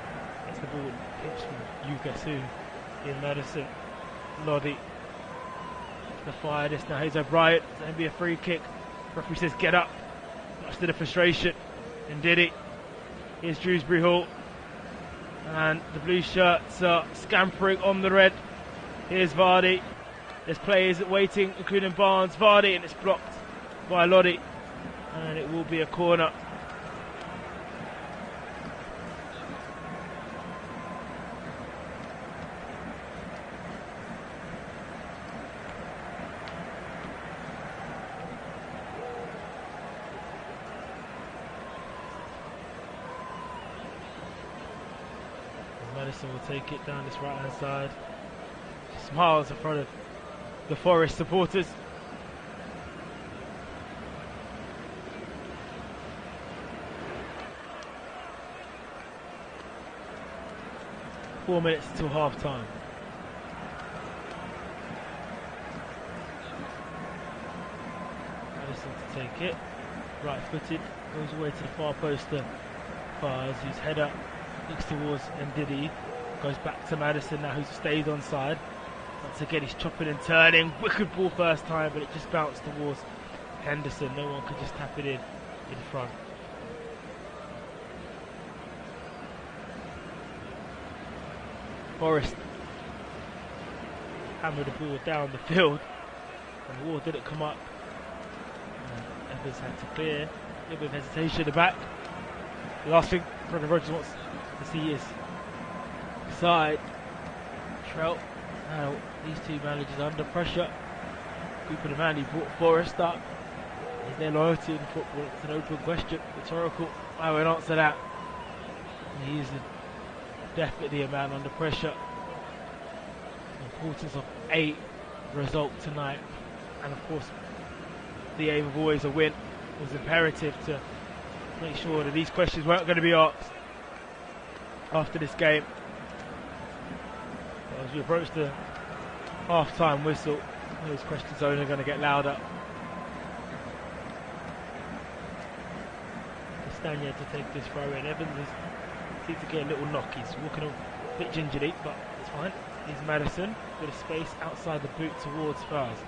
gets the ball pitched from Yuka in Maddison. Lodi the fire this now. Here's O'Brien. It's going to be a free kick. Referee says get up. Much to the frustration. And did it. Here's Dewsbury Hall, and the blue shirts are scampering on the red. Here's Vardy. There's players waiting, including Barnes. Vardy, and it's blocked by Lodi, and it will be a corner. Maddison will take it down this right hand side. Smiles in front of the Forest supporters. Four minutes till half time. Maddison to take it. Right footed. Goes away to the far post to Fars, whose header looks towards Ndidi, goes back to Maddison now, who's stayed on side. Once again he's chopping and turning, wicked ball first time, but it just bounced towards Henderson. No one could just tap it in front. Forest hammered the ball down the field, and the wall didn't come up. Evans had to clear, a little bit of hesitation at the back. The last thing Brendan Rodgers wants to see is side. Trout. Now these two managers under pressure. Cooper the man who brought Forest up. Is there loyalty in football? It's an open question. Rhetorical. I won't answer that. He is definitely a man under pressure. The importance of a result tonight, and of course the aim of always a win, was imperative to make sure that these questions weren't going to be asked after this game. But as we approach the half-time whistle, those questions are only going to get louder. Castagna to take this throw in. Evans seems to get a little knock. He's walking a bit gingerly, but it's fine. Here's Maddison with a space outside the boot towards Fars.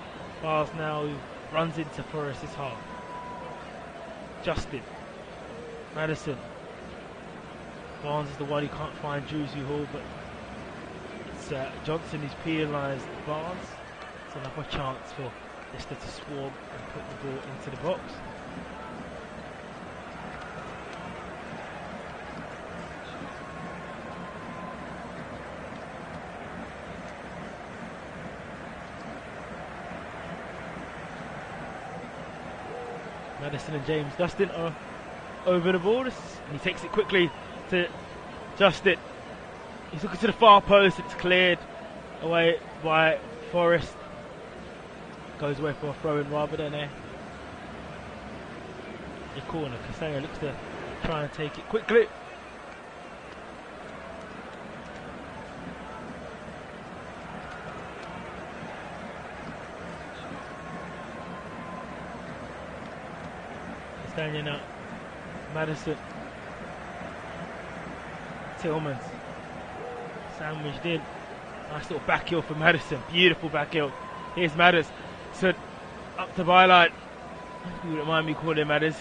Fars now runs into Forest's half. Justin. Maddison. Barnes is the one who can't find Dewsbury Hall, but it's Johnson who's penalised Barnes. It's another chance for Leicester to swarm and put the ball into the box. Maddison and James Justin are over the ball, and he takes it quickly to Justin. He's looking to the far post, it's cleared away by Forest. Goes away for a throw-in rather than a corner. Castagna looks to try and take it quickly. Castagna now. Maddison. Tillmans. Sandwiched in. Nice little back heel for Maddison. Beautiful back heel. Here's Madders. So up the byline. You wouldn't mind me calling him Madders.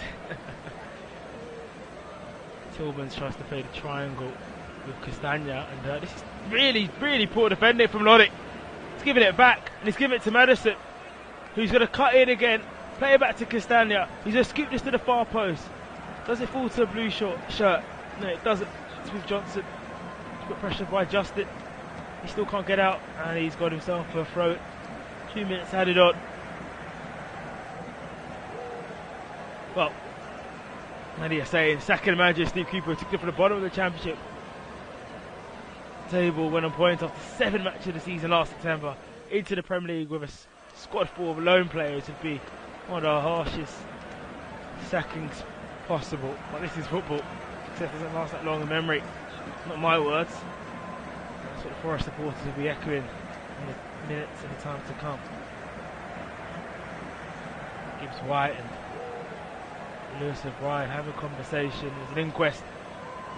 Tillmans tries to play the triangle with Castagna, and this is really, really poor defending from Loddick. He's giving it back, and he's giving it to Maddison, who's going to cut in again, play it back to Castagna. He's going to scoop this to the far post. Does it fall to a blue shirt? No, it doesn't. It's with Johnson. He's got pressure by Justin. He still can't get out, and he's got himself a throw. 2 minutes added on. Well, Nadia saying second manager Steve Cooper took it from the bottom of the championship table when on point after 7 matches of the season last September into the Premier League with a squad full of lone players would be one of the harshest sackings possible. But this is football. Success doesn't last that long in memory. Not my words. That's what the Forest supporters will be echoing in the minutes and the time to come. Gibbs White and Lewis O'Brien have a conversation. There's an inquest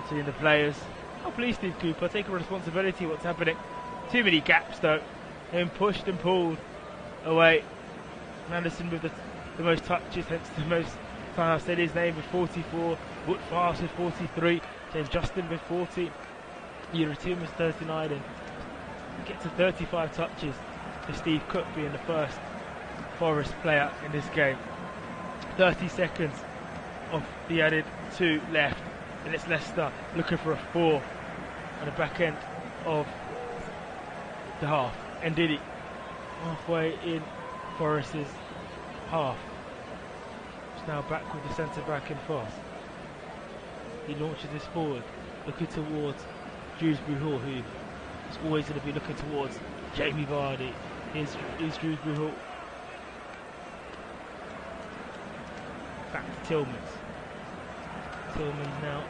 between the players. Oh, please, Steve Cooper, take a responsibility what's happening. Too many gaps, though. Then pushed and pulled away. Anderson with the most touches, hence the most time I've said his name with 44. Wood Fast with 43. James Justin with 40. Euroteam with 39. And get to 35 touches for Steve Cook being the first Forest player in this game. 30 seconds of the added 2 left, and it's Leicester looking for a 4 on the back end of the half. And Diddy halfway in Forest's half. It's now back with the centre back in fast. He launches this forward, looking towards Dewsbury Hall, who is always going to be looking towards Jamie Vardy. Here's Dewsbury Hall. Back to Tillmans. Tillmans now.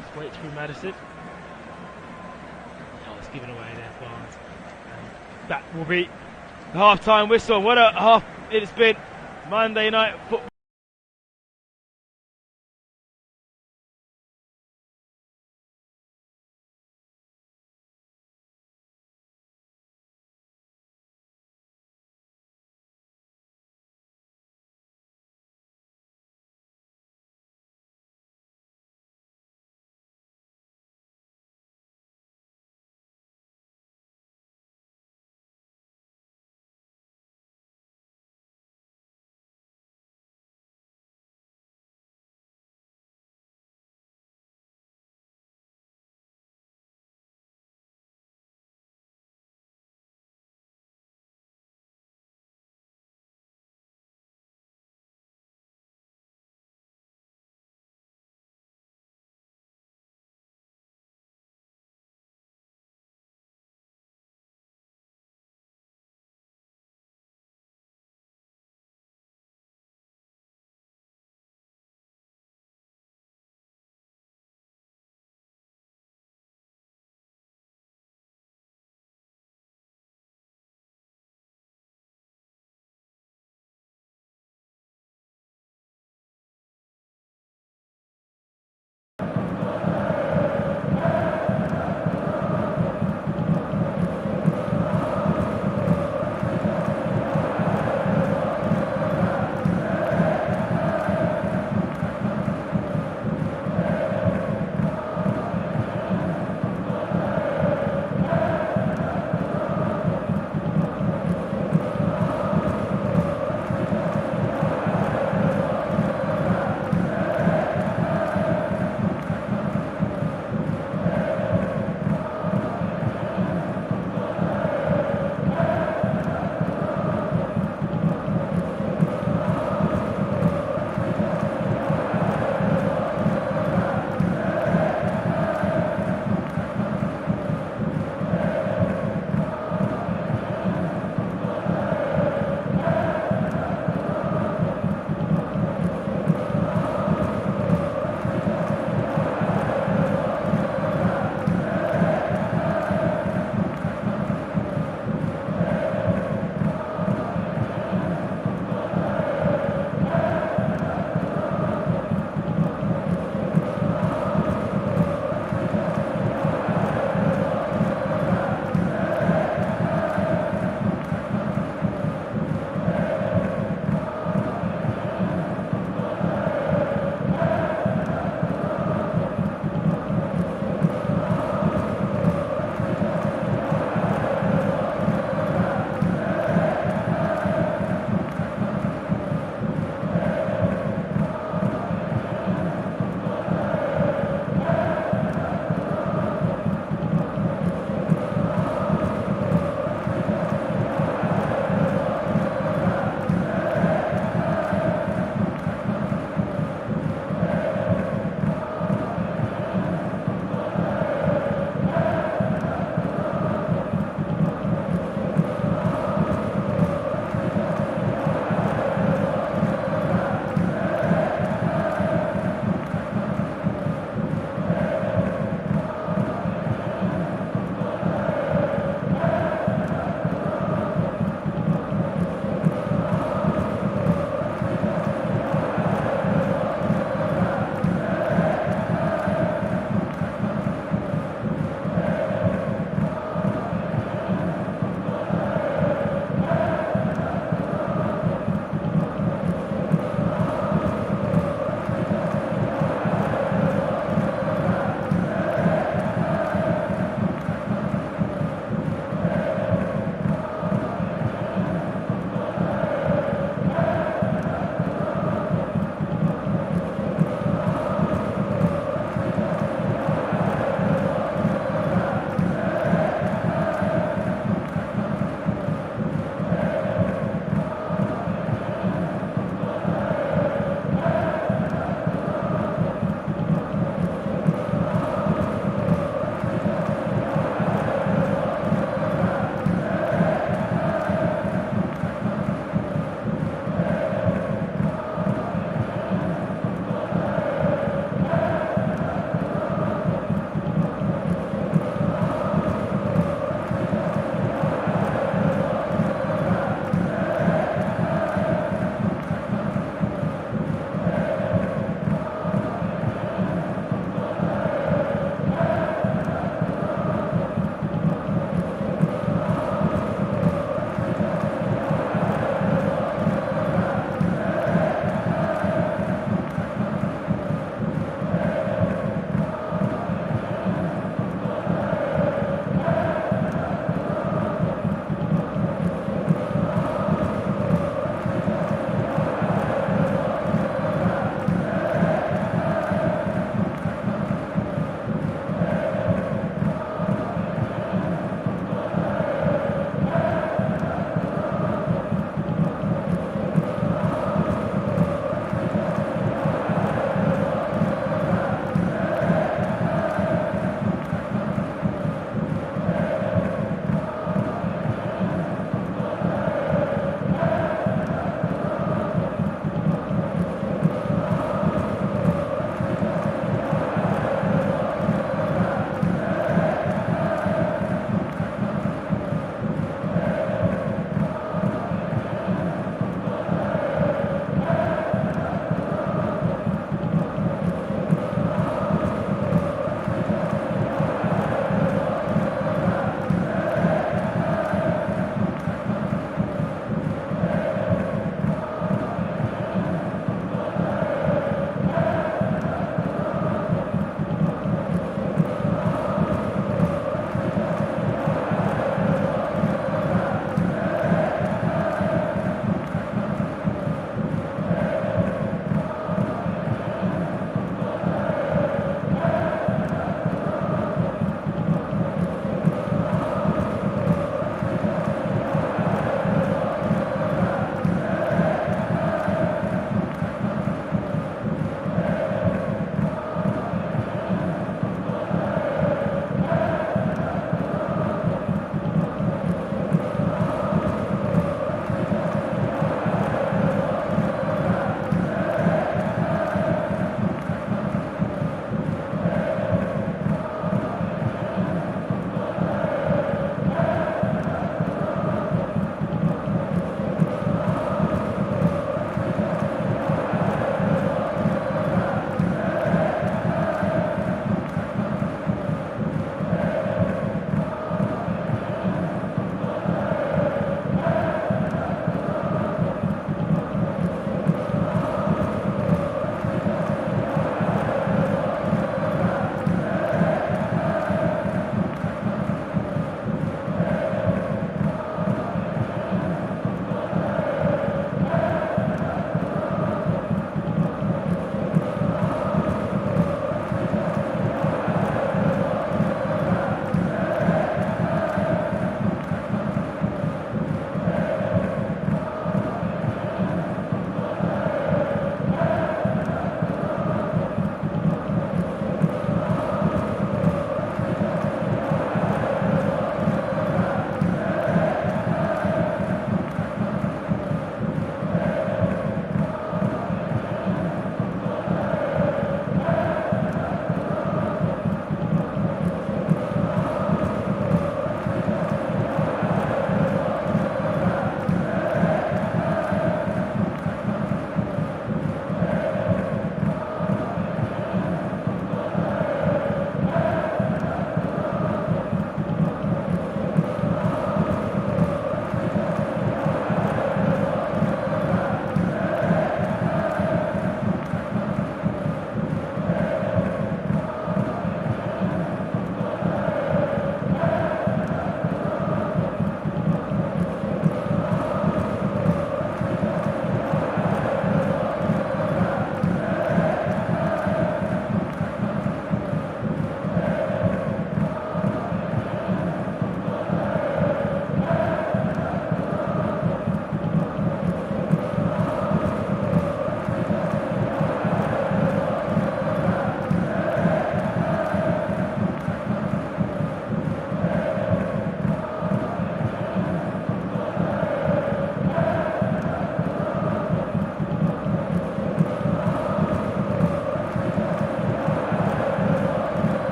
Just wait through Maddison. Oh, it's given away there, Barnes. And that will be the half-time whistle. What a half it's been. Monday night football.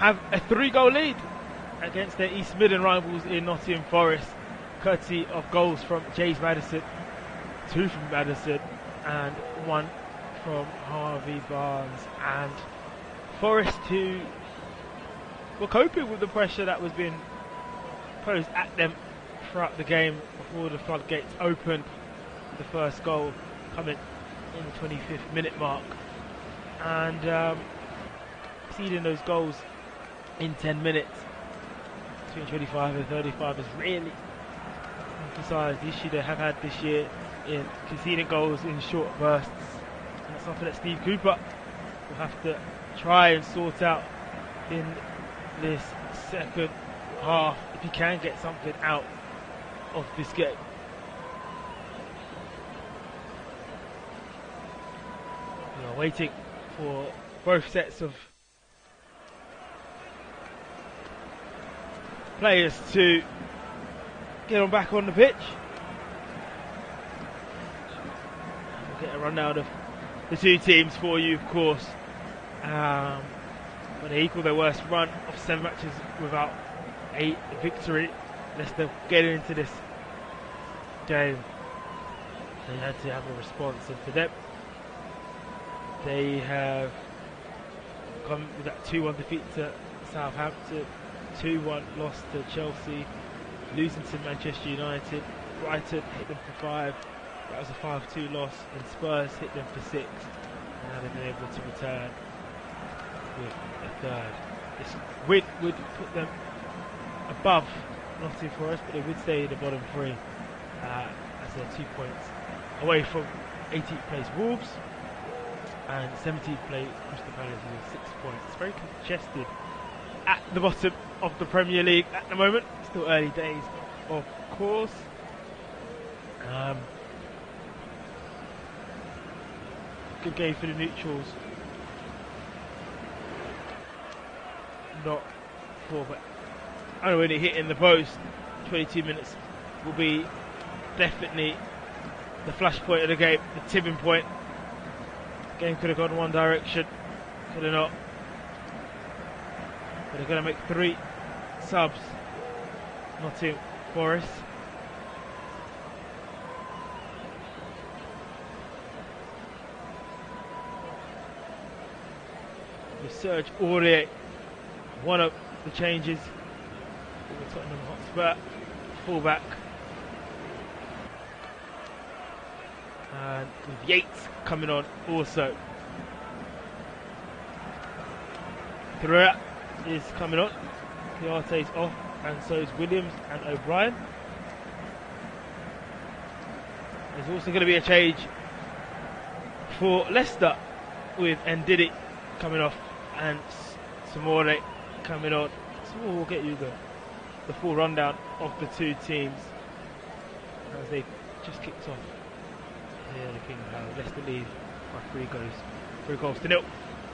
have a 3-goal lead against their East Midland rivals in Nottingham Forest, courtesy of goals from James Maddison, 2 from Maddison and 1 from Harvey Barnes. And Forest, who were coping with the pressure that was being posed at them throughout the game before the floodgates opened, the first goal coming in the 25th minute mark, and exceeding those goals in 10 minutes between 25 and 35 has really emphasised the issue they have had this year in conceding goals in short bursts, and that's something that Steve Cooper will have to try and sort out in this second half if he can get something out of this game. We are waiting for both sets of players to get on back on the pitch. We'll get a rundown of the two teams for you, of course. But they equal their worst run of 7 matches without a victory. Leicester getting into this game, they had to have a response, and for them, they have come with that 2-1 defeat to Southampton, 2-1 loss to Chelsea, losing to Manchester United. Brighton hit them for 5, that was a 5-2 loss, and Spurs hit them for 6, and now they've been able to return with a third. This win would put them above Nottingham Forest, but they would stay in the bottom 3 as they're 2 points away from 18th place Wolves and 17th place Crystal Palace with 6 points. It's very congested at the bottom of the Premier League at the moment. Still early days, of course. Good game for the neutrals. Not for, but I don't know when it hit in the post. 22 minutes will be definitely the flashpoint of the game, the tipping point. Game could have gone one direction, could have not. But they're going to make 3 subs. Nottingham Forest. With Serge Aurier, one of the changes for the Tottenham Hotspur fullback, and with Yates coming on also. Correa is coming on, Kiarte's off, and so is Williams and O'Brien. There's also going to be a change for Leicester with Ndidi coming off and Samore coming on. So we'll get you the full rundown of the two teams as they just kicked off here the King Power. Leicester lead by 3 goals to 0.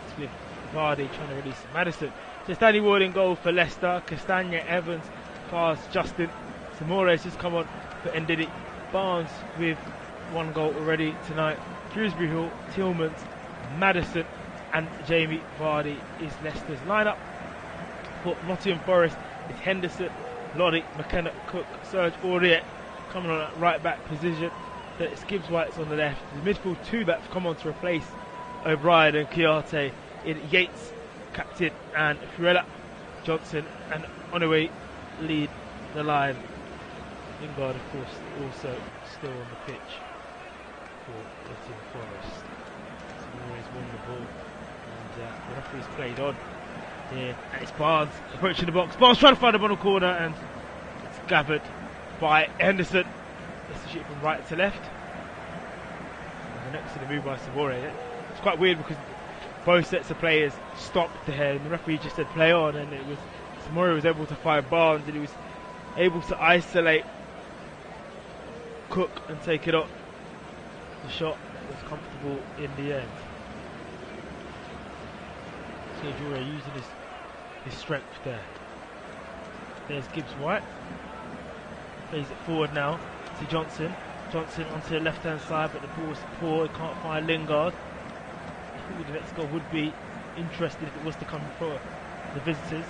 It's with Vardy trying to release Maddison. So Stanley Ward in goal for Leicester. Castagna, Evans, Fars, Justin. Samore has just come on for Ndidi. Barnes with 1 goal already tonight. Shrewsbury Hill, Tillmans, Maddison and Jamie Vardy is Leicester's lineup. For Nottingham Forest, it's Henderson, Loddy, McKenna, Cook, Serge Aurier coming on at right back position. Then it's Gibbs White's on the left. The midfield 2 that have come on to replace O'Brien and Kiarte in Yates, captain, and Fiorella, Johnson and Onaway lead the line. Lingard, of course, also still on the pitch for Nottingham Forest. Always won the ball, and the referee's played on here. And it's Barnes approaching the box. Barnes trying to find the bottom corner, and it's gathered by Henderson. Let's shoot from right to left. And the next to the move by Samore. It's quite weird because both sets of players stopped there, and the referee just said play on, and it was Samore was able to find Barnes, and he was able to isolate Cook and take it up. The shot was comfortable in the end. Serge Aurier using his strength there. There's Gibbs White. Plays it forward now to Johnson. Johnson onto the left hand side, but the ball's poor. He can't find Lingard. I think the next goal would be interesting if it was to come for the visitors.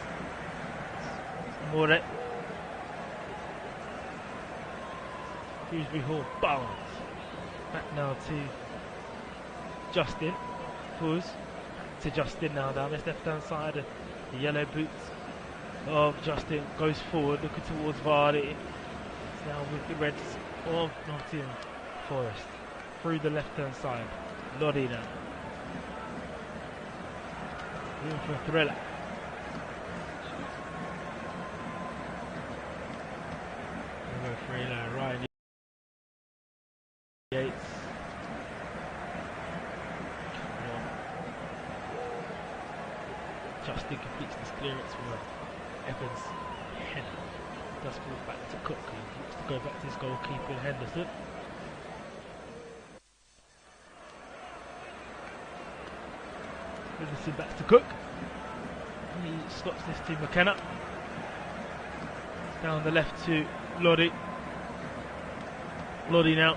More Dewsbury Hall, Barnes. Back now to Justin. Fuz to Justin now down this left hand side. The yellow boots of Justin goes forward, looking towards Vardy. It's now with the Reds of Nottingham Forest. Through the left hand side. Lodi now. Room for a thriller. Number 3 now, Ryan Yates. Justin completes this clearance for Evans. Henry does fall back to Cook, who looks to go back to his goalkeeper Henderson. Henderson back to Cook. He stops this to McKenna. Down the left to Lodi. Lodi now.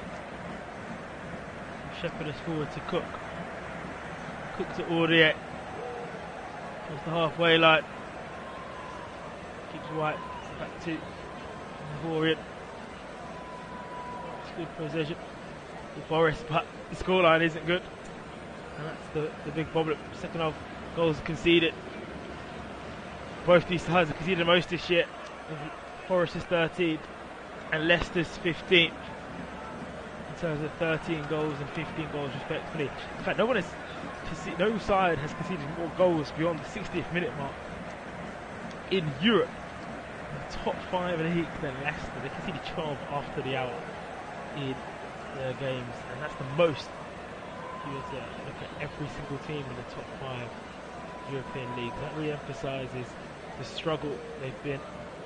Shepherd is forward to Cook. Cook to Aurier. Towards the halfway line. Keeps White. Back to Ivorian. It's good possession for Forest, but the scoreline isn't good. And that's the big problem. Second half goals conceded. Both these sides have conceded the most this year. Forest is 13th and Leicester's 15th. In terms of 13 goals and 15 goals respectively. In fact, no side has conceded more goals beyond the 60th minute mark in Europe. The top 5 in the league than Leicester. They conceded 12 after the hour in their games, and that's the most if you were to look at every single team in the top 5 European leagues. That really emphasises the struggle they've been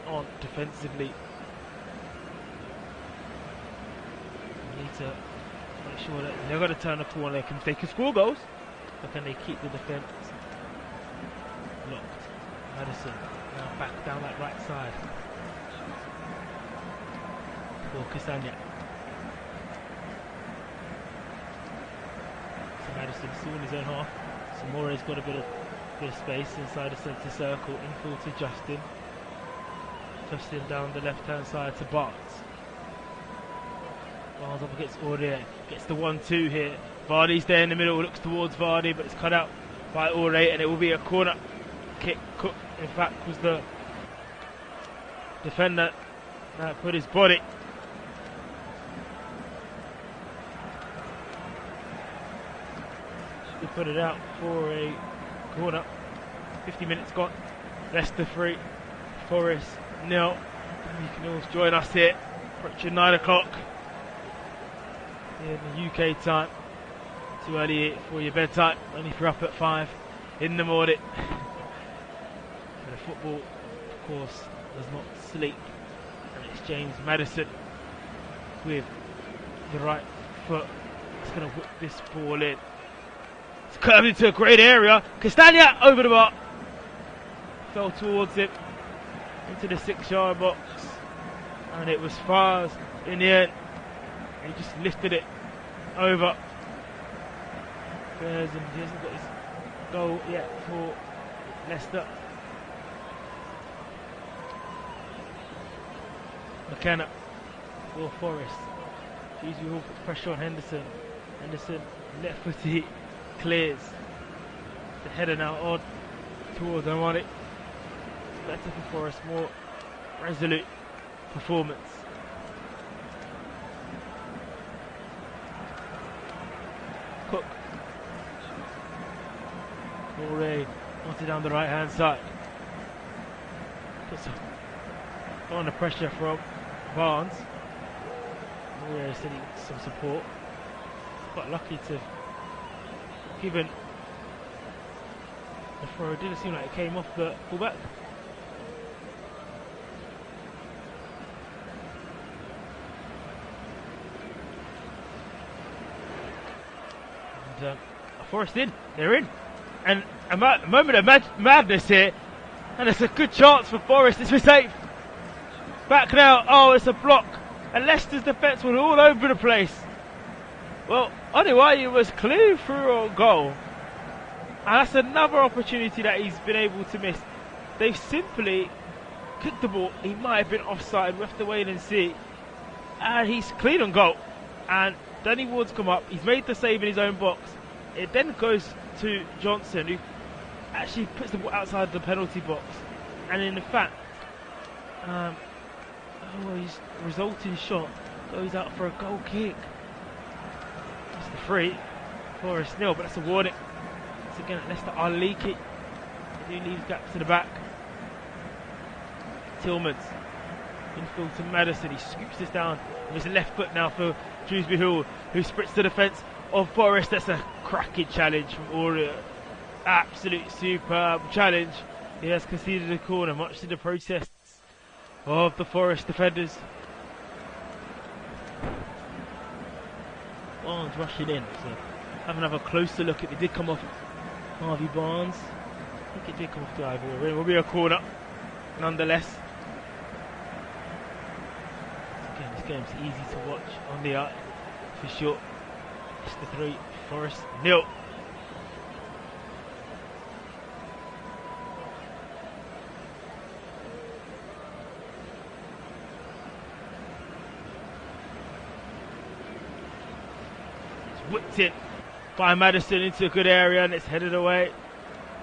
on defensively. You need to make sure that they're going to turn the corner. They can score goals, but can they keep the defence locked? Madison now back down that right side for Castagna. So Madison still in his own half. Samore's got a bit of space inside the centre circle. Infield to Justin. Justin down the left hand side to Barnes. Barnes up against Aurier. Gets the 1-2 here. Vardy's there in the middle. Looks towards Vardy, but it's cut out by Aurier, and it will be a corner kick. Cook, in fact, was the defender that put his body. He put it out for a corner. 50 minutes gone. Leicester 3, Forest 0. You can always join us here approaching 9 o'clock in the UK time. Too early for your bedtime, only if you're up at 5 in the morning. But the football, of course, does not sleep. And it's James Maddison with the right foot. He's going to whip this ball in. It's curved into a great area. Castagna over the bar. Fell towards him into the 6-yard box. And it was Fars in the end. He just lifted it over. And he hasn't got his goal yet for Leicester. McKenna for Forest. Dewsbury Hall puts pressure on Henderson. Henderson left footy clears. The header now on towards Omani. It's better for Forest, more resolute performance. Cook. Moray wants it down the right hand side. Puts on the pressure from Barnes. Moray said he needs some support. Quite lucky to have given the throw. It didn't seem like it came off the fullback. And Forest in, they're in. And a moment of madness here, and it's a good chance for Forest. It's safe. Back now. Oh, it's a block, and Leicester's defence was all over the place. Well, Oniwayu was clear through a goal, and that's another opportunity that he's been able to miss. they've simply kicked the ball. He might have been offside. We have to wait and see. And he's clean on goal. And Danny Ward's come up. He's made the save in his own box. It then goes to Johnson, who actually puts the ball outside the penalty box. And in fact, his resulting shot goes out for a goal kick. That's the free. Forest nil, but that's a warning. Once again, Leicester are leaky. They do leave gaps to the back. Tillmans. Infield to Maddison. He scoops this down with his left foot now for Dewsbury Hall, who sprints to the defence of Forest. That's a cracking challenge from Aurea. Absolute superb challenge. He has conceded a corner, much to the protests of the Forest defenders. Barnes rushing in, so have another closer look. It did come off Harvey Barnes. I think it did come off the eyeball. It will be a corner, nonetheless. Again, this game's easy to watch on the eye, for sure. Leicester 3, Forest 0. Whipped in by Maddison into a good area, and it's headed away,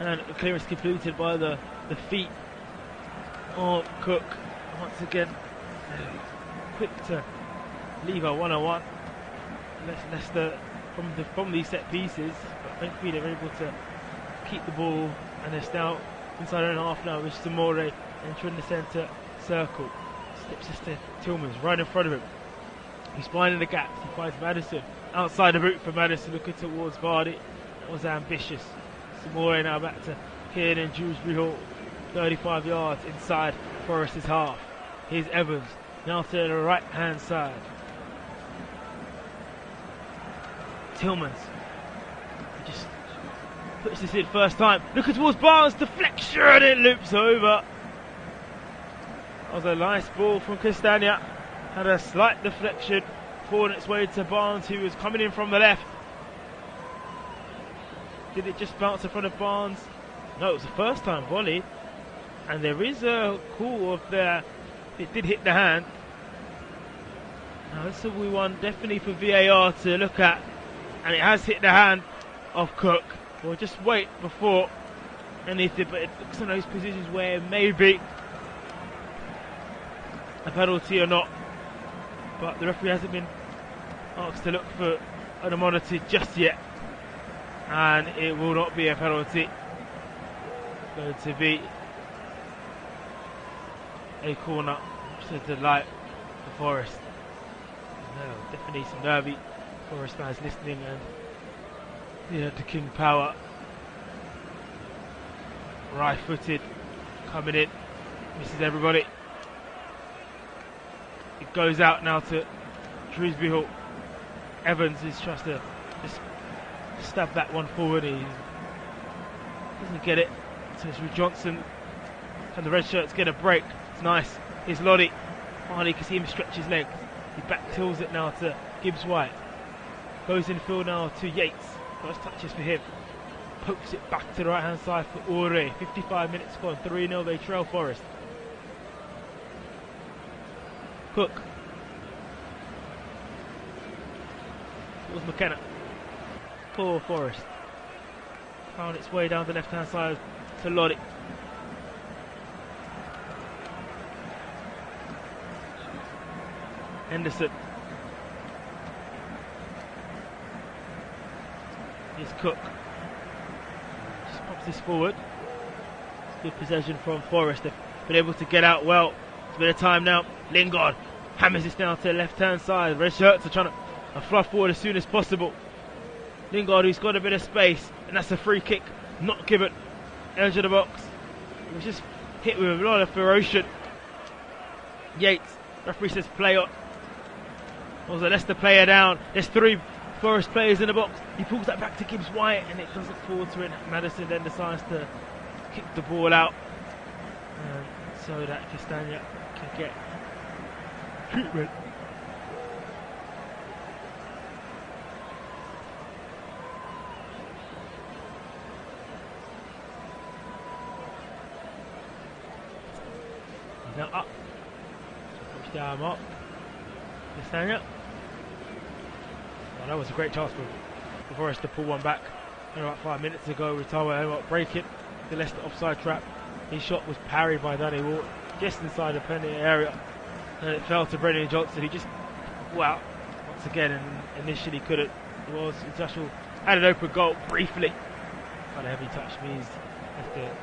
and the clearance completed by the feet of Cook. Once again, quick to leave a 1-on-1. Leicester from these set pieces, but thankfully they're able to keep the ball, and they're now inside their own half now with Samore entering the centre circle. Slips this to Tillmans right in front of him. He's finding the gaps. He finds Maddison outside the route for Maddison, looking towards Vardy. That was ambitious. Samore now back to Kieran Dewsbury Hall. 35 yards inside Forest's half. Here's Evans now to the right hand side. Tillmans. He just puts this in first time. Looking towards Barnes. Deflection. It loops over. That was a nice ball from Castagna. Had a slight deflection, falling its way to Barnes, who was coming in from the left. Did it just bounce in front of Barnes? No, it was a first time volley. And there is a call of there. It did hit the hand. Now this will be one definitely for VAR to look at. And it has hit the hand of Cook. We'll just wait before anything, but it looks in those positions where it may be a penalty or not. But the referee hasn't been asked to look for a monitor just yet, and it will not be a penalty. It's going to be a corner, which is a delight for Forest. No, definitely some nervy Forest fans listening, and the King Power, right-footed, coming in, misses everybody. It goes out now to Dewsbury Hall. Evans is trying to just stab that one forward. He doesn't get it. So it's with Johnson. Can the red shirts get a break? It's nice. Here's Loddy. Finally, you can see him stretch his legs. He back tills it now to Gibbs White. Goes in field now to Yates. First touches for him. Pokes it back to the right hand side for Ure. 55 minutes gone. 3-0. They trail Forest. Cook. Towards McKenna. For Forest. Found its way down the left hand side to Loddy. Henderson. Here's Cook. Just pops this forward. Good possession from Forest. They've been able to get out well. It's a bit of time now. Lingard hammers this down to the left hand side. Red shirts are trying to fluff forward as soon as possible. Lingard, who's got a bit of space, and that's a free kick, not given. Edge of the box. It was just hit with a lot of ferocity. Yates, referee says play on. Was a Leicester player down. There's 3 Forest players in the box. He pulls that back to Gibbs White, and it doesn't fall to it. Maddison then decides to kick the ball out, so that Castagna can get treatment. Now up. Push down Mark. Castagna. Oh, that was a great chance for Forest to pull one back. About 5 minutes ago, Retawa breaking the Leicester offside trap. His shot was parried by Danny Ward just inside the penalty area, and it fell to Brendan Johnson, who just, well, once again, and initially couldn't. It was international, had an open goal briefly, but a heavy touch means Leicester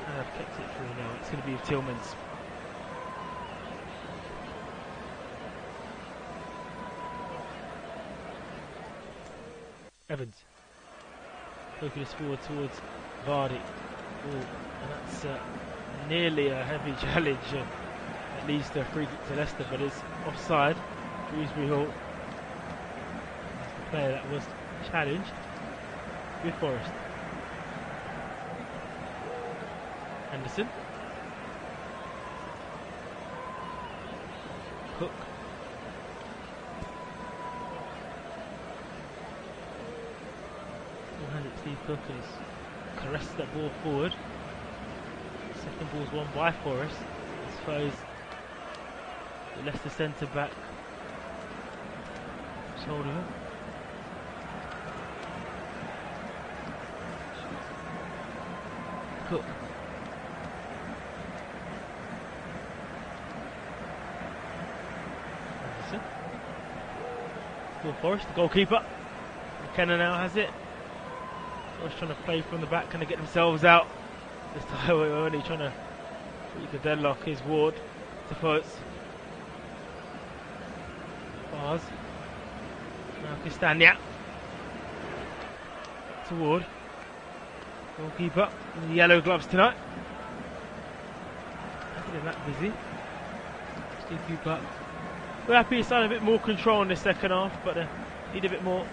have kept it free now. It's going to be with Tillmans. Evans. Poking this forward towards Vardy. Ooh, and that's nearly a heavy challenge. At least a free kick to Leicester, but it's offside. Shrewsbury Hall. That's the player that was challenged with Forest. Henderson. Cook. Steve Cook has caressed that ball forward. Second ball's won by Forest. I suppose the Leicester centre back shoulder him. Cook. Anderson. Still Forest, the goalkeeper. McKenna now has it. Forest trying to play from the back, kind of get themselves out. This time we're only trying to break the deadlock. Is Ward to Foats. Bars. Now Castagna. To Ward. Goalkeeper in the yellow gloves tonight. Not that busy. Still keep up. We're happy to sign a bit more control in the second half, but need a bit more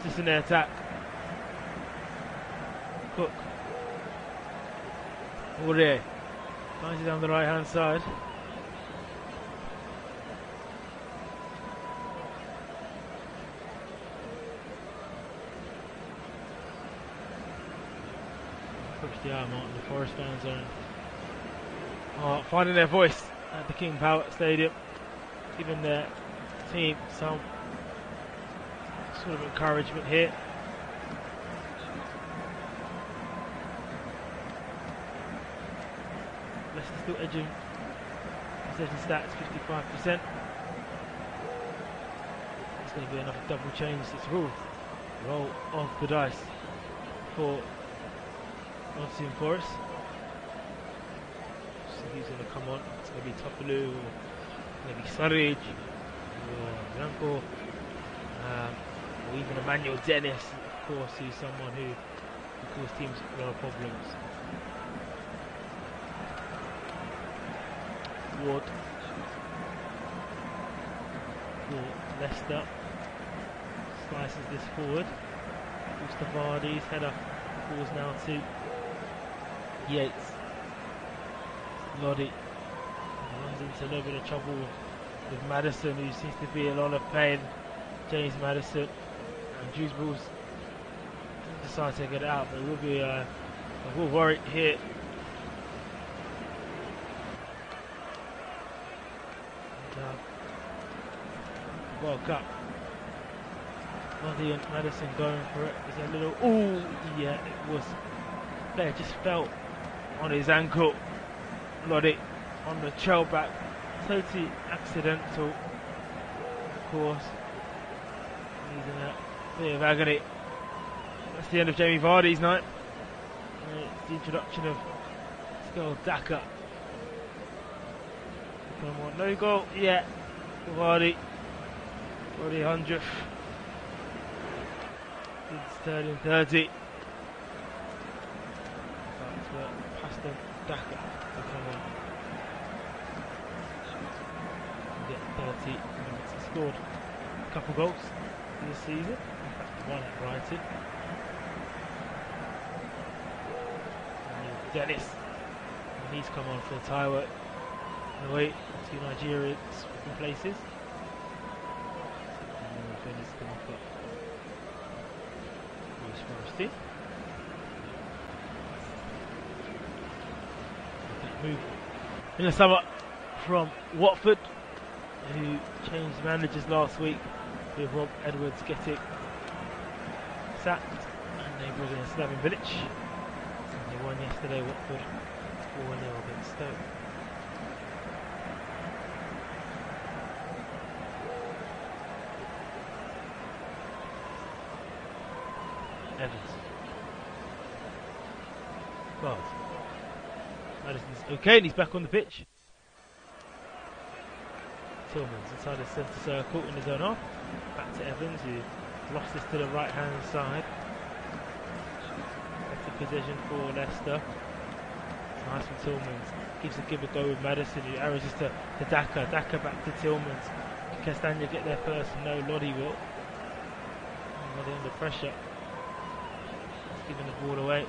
just in their attack. Cook. Aurier. Finds it down the right hand side. Push the arm out, and the Forest fans are finding their voice at the King Power Stadium, giving their team some sort of encouragement here. Leicester still edging possession stats, 55%. It's going to be another double change. It's roll of the dice for Nottingham Forest. See who's going to come on. It's going to be Topalu, or maybe Surridge, or Blanco, or even Emmanuel Dennis, of course, who's someone who causes teams a lot of problems. Ward for Leicester slices this forward. Falls to Vardy's header, falls now to Yates. Lodi runs into a little bit of trouble with Maddison, who seems to be in a lot of pain. James Maddison and Dewsbury's decide to get it out, but it will be a real worry here. World Cup. Lodi and Maddison going for it. Is a little, oh yeah, it was. Player just felt on his ankle. Lodi on the trail back, totally accidental. Of course, he's in a bit of agony. That's the end of Jamie Vardy's night. It's the introduction of Skull Daka. No goal yet for Vardy. Vardy 100th. It's turning 30. That's where Paston Daka will come on. Get 30 minutes. He scored a couple goals this season. In fact, one at Brighton. And Dennis. And he's come on for the tie work. Away to Nigerians in places. Dennis come off up. Bruce Forresty. Move in the summer from Watford, who changed managers last week with Rob Edwards getting sacked, and they bring in Slaven Bilic. So they won yesterday, Watford 4-0 against Stoke. Evans. God. Madison's okay, and he's back on the pitch. Tillman's inside the centre circle in his own half. Back to Evans, who lost this to the right hand side. Better position for Leicester. It's nice from Tillman's. Gives a give a go with Madison, who arrows this to Daka. Daka back to Tillman's. Can Castagna get there first? No, Lodi will. Lodi under pressure. He's giving the ball away.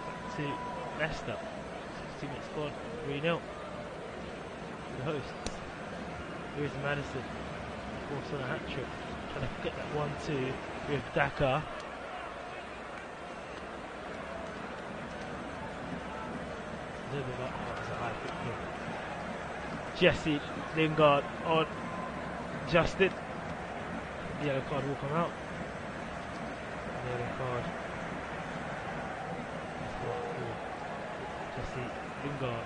Back to Leicester. 60-minute squad, 3-0. The hosts. Here's Madison. Force on a hat-trick. Trying to get that 1-2 with Daka. A little bit like that was a high foot kick. Jesse Lingard on Justin. The yellow card will come out. The yellow card. Jesse Lingard.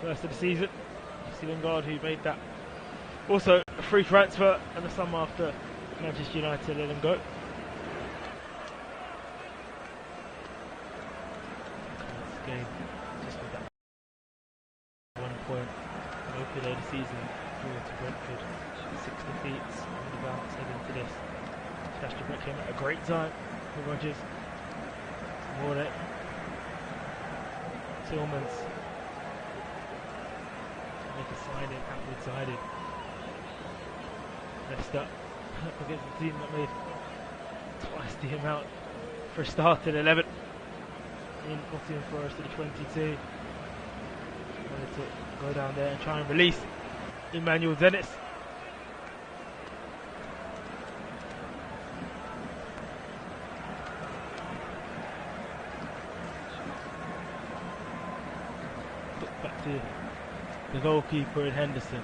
First of the season. Jesse Lingard, who made that also a free transfer in the summer after Manchester United let him go. This game just with that 1 point open of the season, draw to Brentford, 6 defeats on the bounce heading into this. Sebastian Brett came at a great time for Rodgers. More Tillman's make a signing outward sided. Leicester against the team that made twice the amount for a start at 11 in Nottingham Forest at the 22. Wanted to go down there and try and release Emmanuel Dennis. Put back to the goalkeeper in Henderson.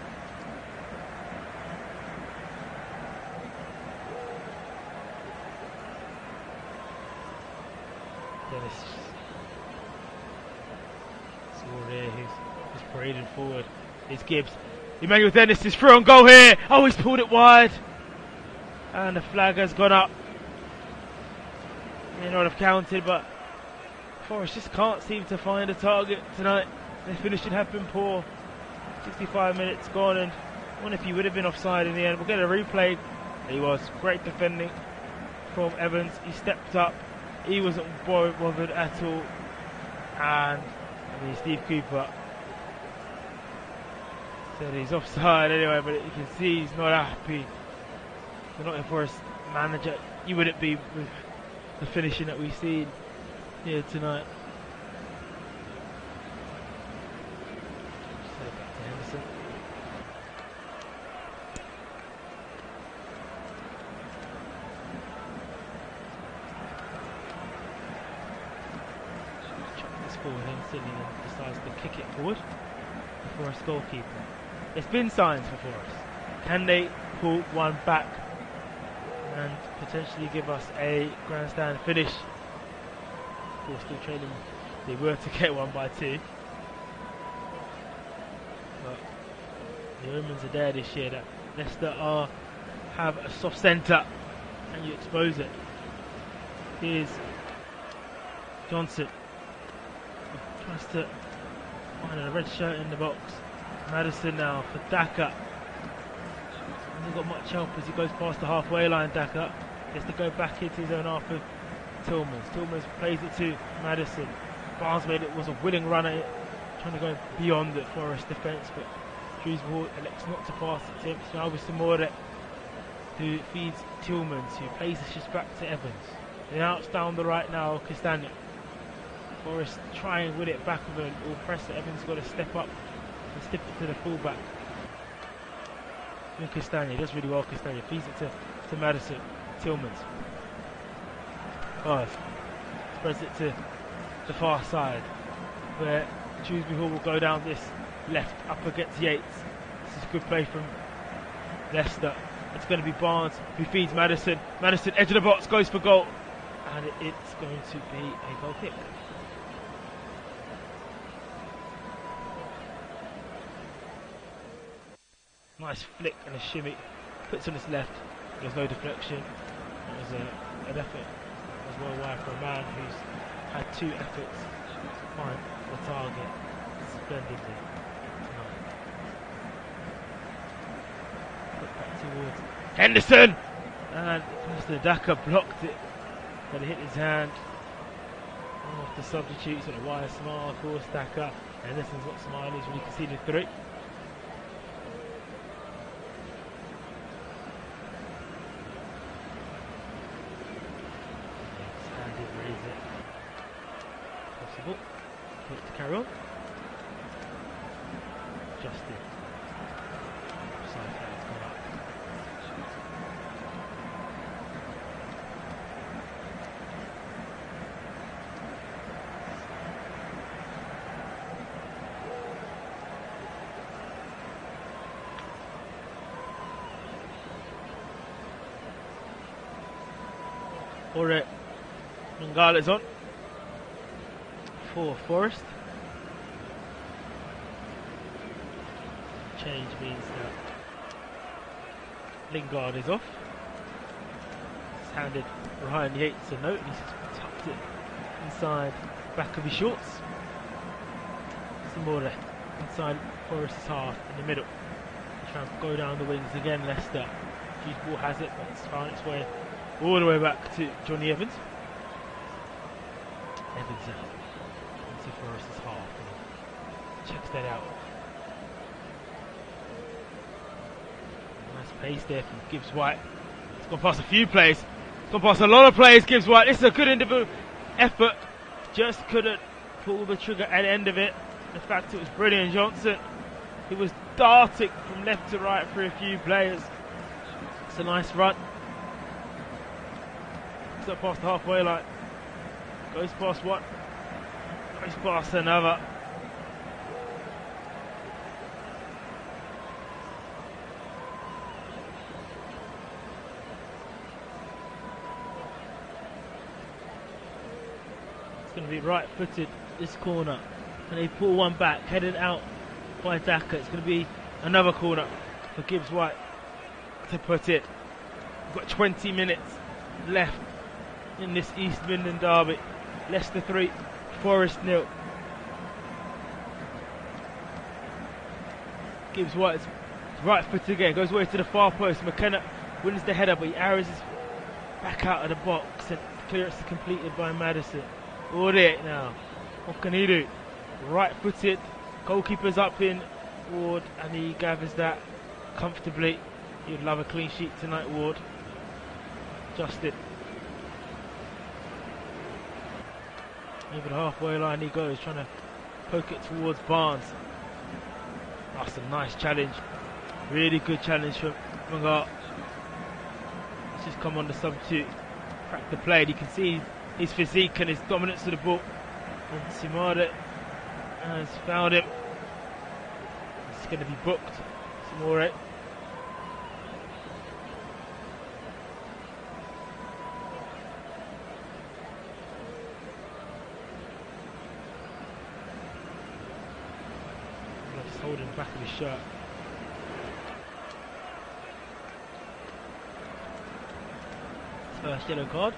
Dennis Soiree, who's parading forward. It's Gibbs. Emmanuel Dennis is through on goal here. Oh, he's pulled it wide. And the flag has gone up. May not have counted, but Forest just can't seem to find a target tonight. Their finishing have been poor. 65 minutes gone, and I wonder if he would have been offside in the end. We'll get a replay. He was. Great defending from Evans. He stepped up. He wasn't bothered at all. And Steve Cooper said he's offside anyway, but you can see he's not happy. The Nottingham Forest manager, you wouldn't be with the finishing that we've seen here tonight. So back to Henderson. Forward Henderson, and then decides to kick it forward. The Forest goalkeeper. There's been signs for Forest. Can they pull one back and potentially give us a grandstand finish? Of course, still trailing. They were to get one by 2, but the omens are there this year that Leicester have a soft centre, and you expose it. Here's Johnson. Tries to find a red shirt in the box. Madison now for Daka. Hasn't got much help as he goes past the halfway line. Daka gets to go back into his own half with Tillmans. Tillmans plays it to Madison. Barnes made it, was a willing run at it, trying to go beyond the Forest defence, but Shrewsbury elects not to pass it to him. So now with Samore, who feeds Tillmans, who plays the shift back to Evans. The outs down the right now, Castagna. Forest trying with it back with an all pressure. Evans got to step up and step it to the fullback. And Castagna does really well. Castagna feeds it to Madison. Tillmans Forest spreads it to the far side, where Dewsbury Hall will go down this left up against Yates. This is a good play from Leicester. It's going to be Barnes who feeds Maddison. Maddison, edge of the box, goes for goal. And it's going to be a goal kick. Nice flick and a shimmy. Puts on his left. There's no deflection. It was an effort. It was well wide for a man who's had 2 efforts to find the target splendidly tonight. Put back towards Henderson! And Mr. Daka blocked it. But it hit his hand. Off the substitutes on a wire smile, of course, Daka. Henderson's got smileys when he conceded 3. Possible. Put it to carry on. Justin. Side flags gone up. Alright. Mangala's on for Forest. Change means that Lingard is off. He's handed Ryan Yates a note and he's tucked it inside the back of his shorts. Samora inside Forest's half in the middle. Trying to go down the wings again, Leicester. Hughes ball has it, but it's found its way all the way back to Johnny Evans. Evans out into Forest's half and checks that out. Nice pace there from Gibbs White. It's gone past a few players. It's gone past a lot of players, Gibbs White. This is a good individual effort. Just couldn't pull the trigger at the end of it. The fact it was brilliant. Johnson, he was darting from left to right through a few players. It's a nice run. It's up past the halfway line. Goes past one. Goes past another. It's going to be right footed this corner. And they pull one back, headed out by Daka. It's going to be another corner for Gibbs White to put it. We've got 20 minutes left in this East Midland derby. Leicester 3, Forest 0. Gibbs White's right foot again, goes away to the far post. McKenna wins the header, but he arrows his back out of the box and clearance is completed by Maddison. Audit now. What can he do? Right footed, goalkeeper's up in Ward, and he gathers that comfortably. He would love a clean sheet tonight, Ward. Justin. Over the halfway line he goes, trying to poke it towards Barnes. That's a nice challenge. Really good challenge from Mangala. He's just come on the substitute, crack the play. You can see his physique and his dominance of the ball. And Simade has found him. It's going to be booked. Samore. Just holding the back of his shirt. First yellow card.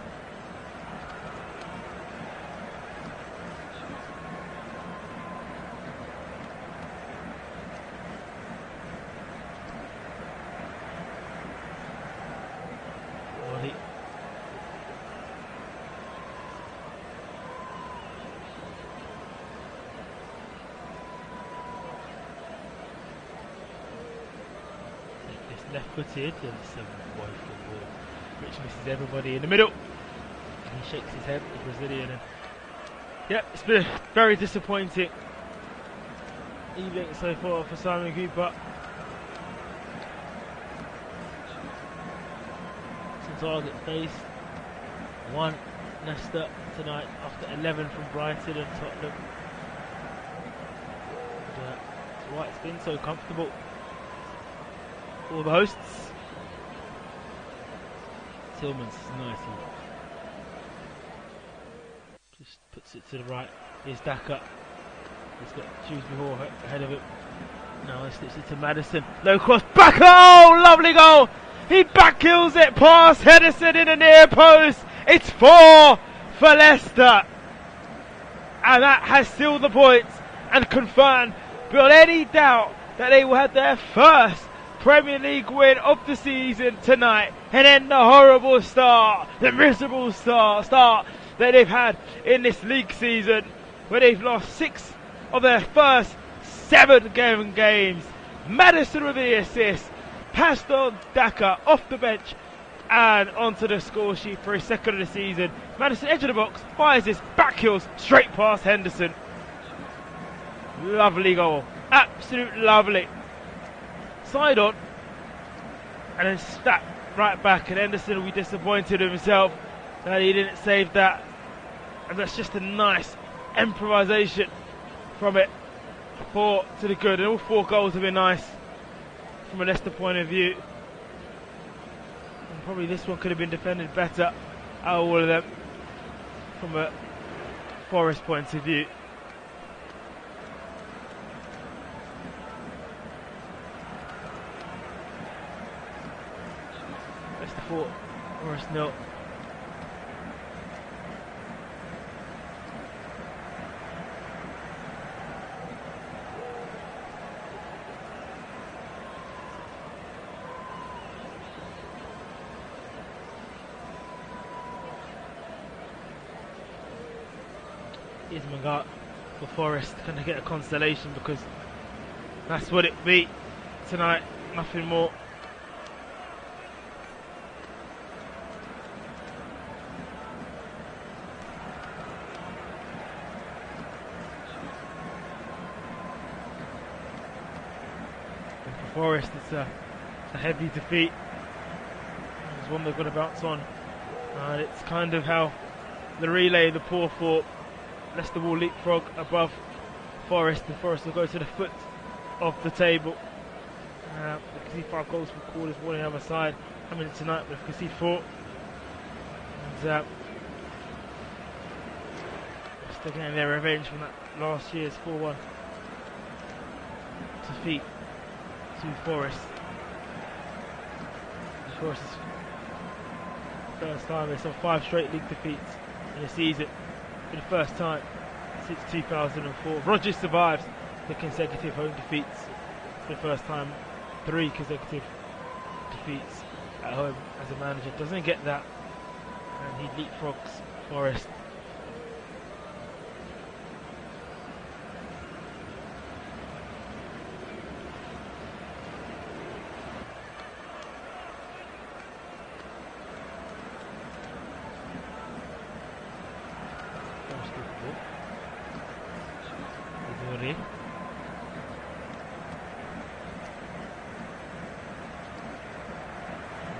Left footed and some woeful ball which misses everybody in the middle. And he shakes his head, the Brazilian, and yeah, it's been very disappointing evening so far for Simon Cooper. Some target faced, 1 Leicester tonight after 11 from Brighton and Tottenham. And, that's why it's been so comfortable for the hosts. Tillman's nice. He just puts it to the right. Here's Daka. He's got Shrewsbury ahead of him. Now he slips it to Maddison. Low cross, back, oh, lovely goal! He backhills it past Henderson in the near post. It's 4 for Leicester. And that has sealed the points and confirmed beyond any doubt that they will have their first Premier League win of the season tonight, and end the horrible start, the miserable start that they've had in this league season, where they've lost 6 of their first 7 games. Maddison with the assist, passed on Daka off the bench and onto the score sheet for his second of the season. Maddison edge of the box, fires this, backhills straight past Henderson. Lovely goal, absolute lovely. Side on, and then snap right back, and Henderson will be disappointed with himself that he didn't save that. And that's just a nice improvisation from it. 4 to the good, and all 4 goals have been nice from a Leicester point of view. And probably this one could have been defended better out of all of them from a Forest point of view. Leicester 4, Forest 0. Here's Mangat for Forest. Can they get a consolation, because that's what it be tonight, nothing more. And for Forest, it's a heavy defeat. It's one they've got to bounce on. And it's kind of how the relay, the poor for Leicester will leapfrog above Forest, and Forest will go to the foot of the table. We can see 5 goals from quarters, 1 on the other side coming in tonight, but we can see 4. And Leicester getting their revenge from that last year's 4-1 defeat to Forest. And Forest's first time they saw 5 straight league defeats in a season. For the first time since 2004. Rodgers survives the consecutive home defeats for the first time. 3 consecutive defeats at home as a manager. Doesn't get that, and he leapfrogs Forest.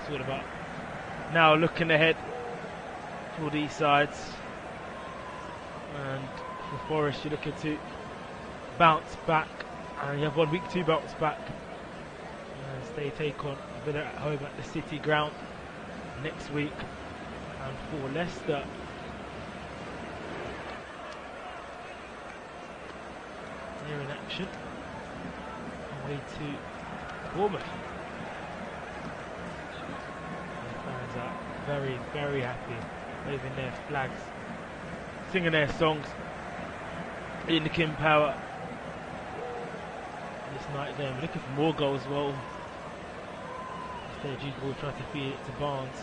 It's all about now looking ahead for these sides, and for Forest you're looking to bounce back, and you have 1 week to bounce back as they take on Villa at home at the City ground next week. And for Leicester, they're in action away to Bournemouth. Their fans are very, very happy, waving their flags, singing their songs in the King Power this night game. We're looking for more goals as well. Instead, Jude will try to feed it to Barnes.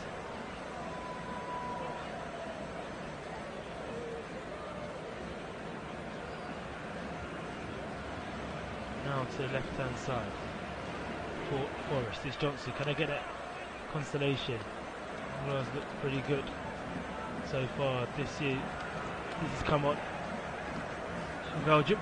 Now to the left hand side for Forest. It's Johnson. Can I get a consolation? Well, has looked pretty good so far this year. This has come on from Belgium.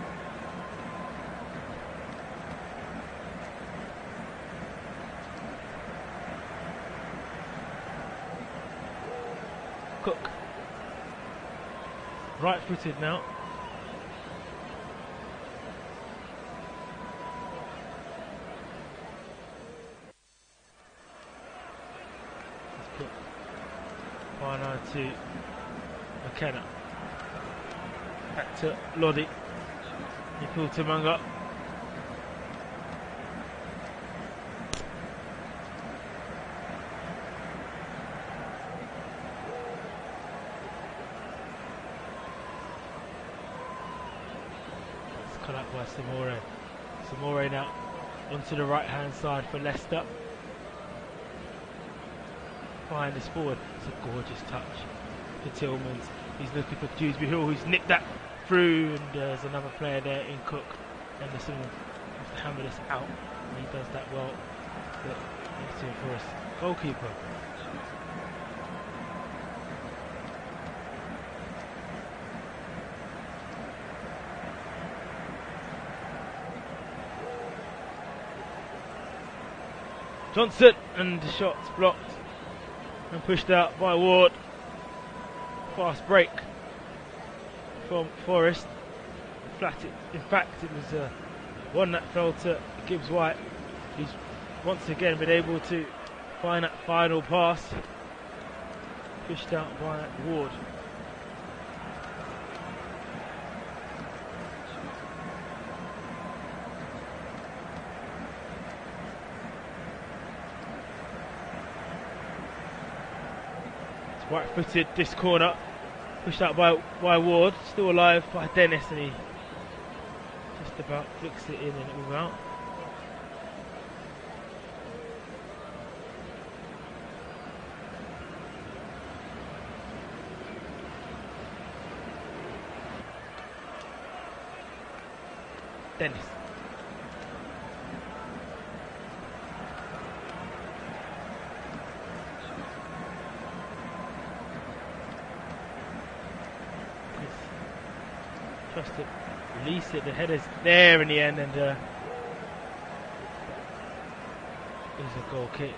Cook Right-footed now. Let's put Barnard to McKenna. Back to Lodi. He pulled to Manga. That's cut out by Samore. Samore now onto the right hand side for Leicester. Behind this forward. It's a gorgeous touch for Tillmans. He's looking for Dewsbury Hill, who's nicked that through, and there's another player there in Cook. Anderson has to hammer this out, and he does that well. The Nottingham Forest goalkeeper. Johnson, and the shot's blocked and pushed out by Ward. Fast break from Forest. In fact, it was one that fell to Gibbs White. He's once again been able to find that final pass. Pushed out by Ward. It's right-footed this corner. Pushed out by Ward, still alive by Dennis, and he just about flicks it in and it will out. Dennis. Just to release it, the header's there in the end, and there's a goal kick.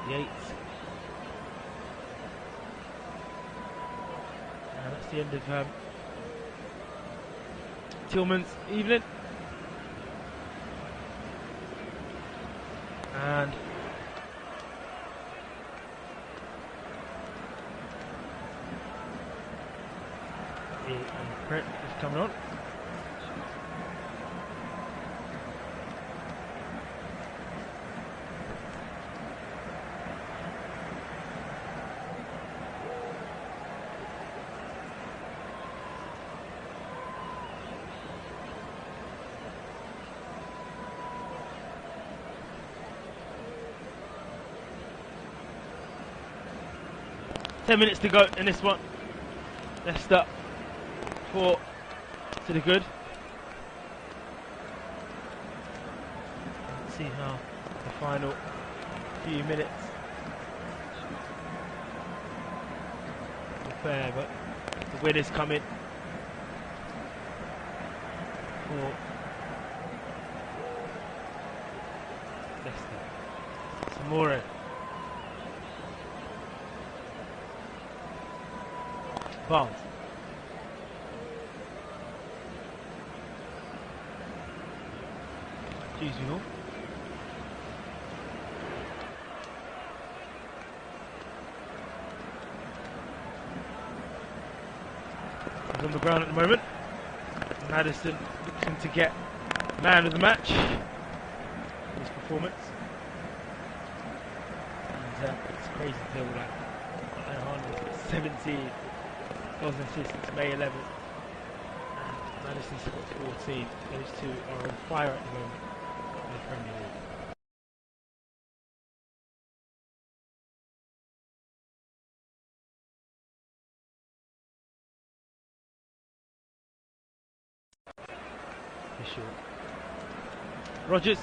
Yates. And that's the end of Tillman's evening. And Brett is coming on. Ten minutes to go in this one. Leicester 4 to the good. Let's see how the final few minutes will fare, but the win is coming for Leicester. Samore. Barnes. Dewsbury Hall. He's on the ground at the moment. Madison looking to get man of the match for his performance. And it's crazy to feel that Ryan was 17 goals and assists since May 11th. And Madison's got 14. Those two are on fire at the moment in the Premier League. For sure. Rogers,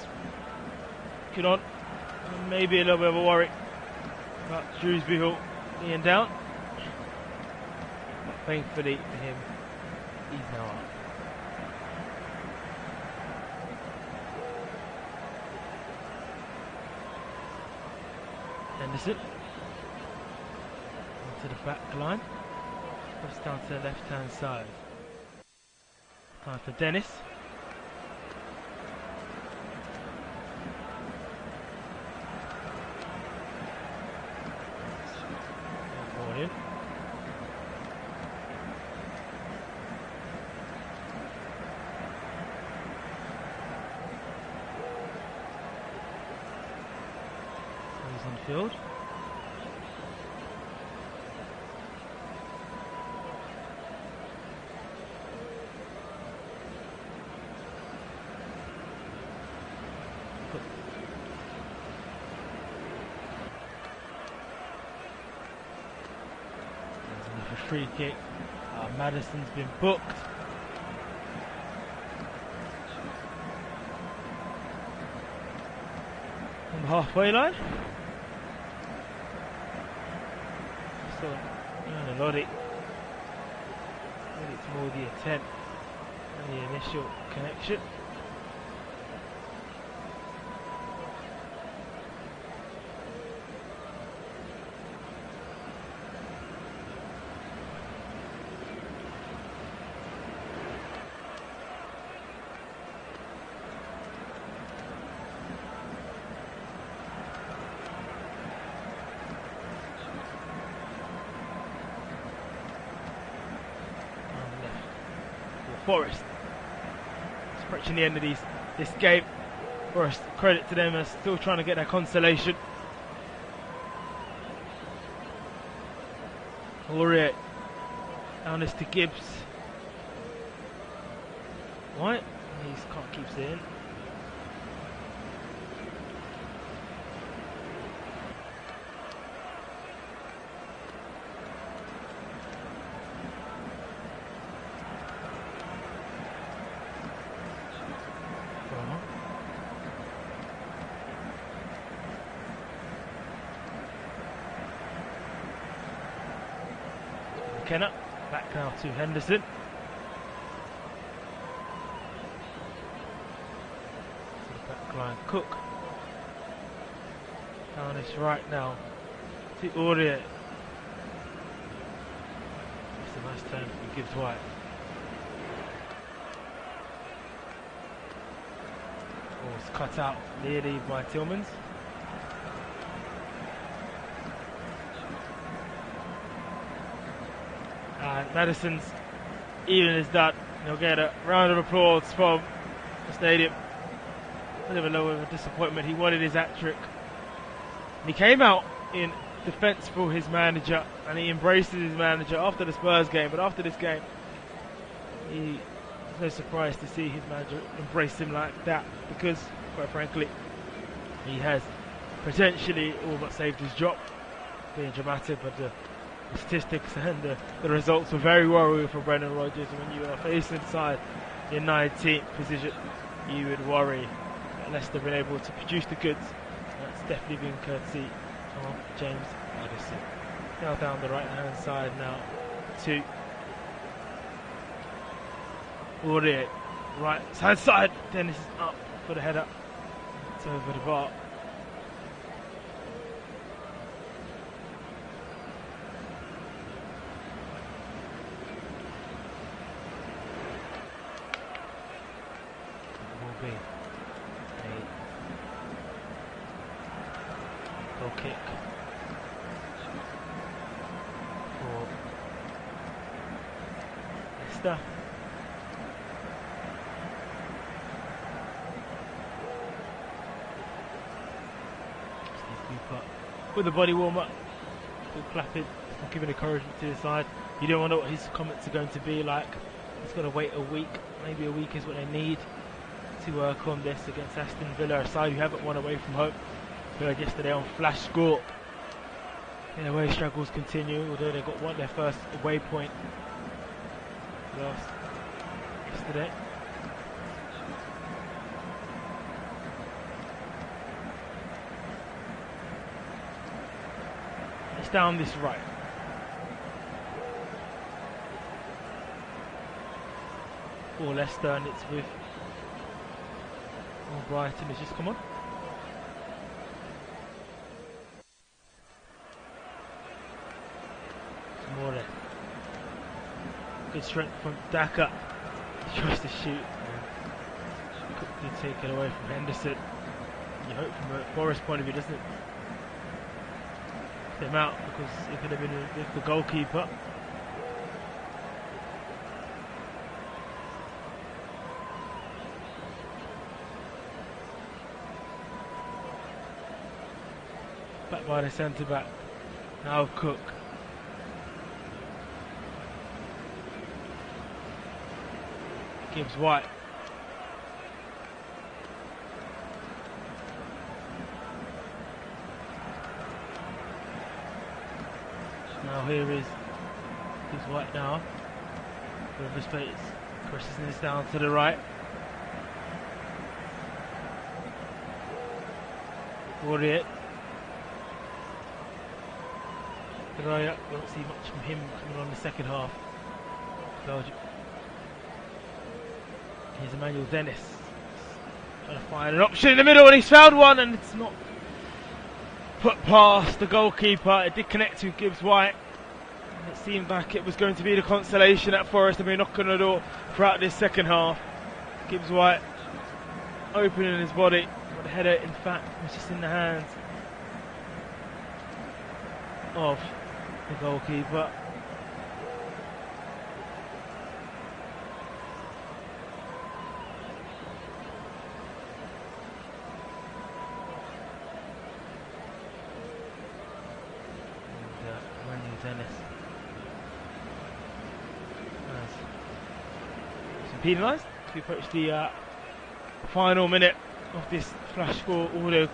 good on. Maybe a little bit of a worry about Dewsbury Hall being down. But thankfully for him, he's now up. Henderson onto the back line. Cross down to the left hand side. Time for Dennis. Ball in. Goes on field. Free kick. Madison's been booked. On the halfway line. So, Lodi. Maybe it's more the attempt and the initial connection. Forest. It's approaching the end of this game. Forest, credit to them, are still trying to get their consolation. Aurier. Down this to Gibbs. White. He can't keep it in. McKenna, back now to Henderson. To the back line, Cook. Down this right now to Aurier. It's a nice turn from Gibbs White. Oh, it's cut out nearly by Tillmans. And Madison's even is done. He'll get a round of applause from the stadium. A bit of a low of a disappointment. He wanted his hat-trick. He came out in defence for his manager and he embraced his manager after the Spurs game. But after this game, he was no surprise to see his manager embrace him like that because, quite frankly, he has potentially all but saved his job. Being dramatic, but the statistics and the results were very worrying for Brendan Rodgers. When you are facing the side in 19th position, you would worry that Leicester have been able to produce the goods. That's definitely been courtesy of James Madison. Now down the right hand side now to Aurier. Right hand side, Dennis is up for the header. It's over the bar. Goal kick for Leicester. Steve Cooper with the body warmer, still clapping, still giving encouragement to his side. You don't know what his comments are going to be like. He's got to wait a week, maybe a week is what they need to work on this against Aston Villa, a side who haven't won away from home. Heard yesterday on Flash Score. Their away struggles continue, although they got their first away point yesterday. It's down this right. For Leicester, and it's with Brighton has just come on. More Good strength from Daka. He tries to shoot. Quickly taken away from Henderson. You hope from a Forest point of view doesn't put him out, because it could have been with the goalkeeper. Back by the centre back. Now Cook. Gibbs White. Now here is Gibbs White now. With space. Crosses this down to the right. Warrior. Raya, we don't see much from him coming on the second half. Belgium. Here's Emmanuel Dennis. Trying to find an option in the middle, and he's found one, and it's not put past the goalkeeper. It did connect to Gibbs White. And it seemed like it was going to be the consolation at Forest. I mean, knocking on the door throughout this second half. Gibbs White opening his body. But the header, in fact, was just in the hands of the goalkeeper. And Dennis has been penalised as we approach the final minute of this flash score audio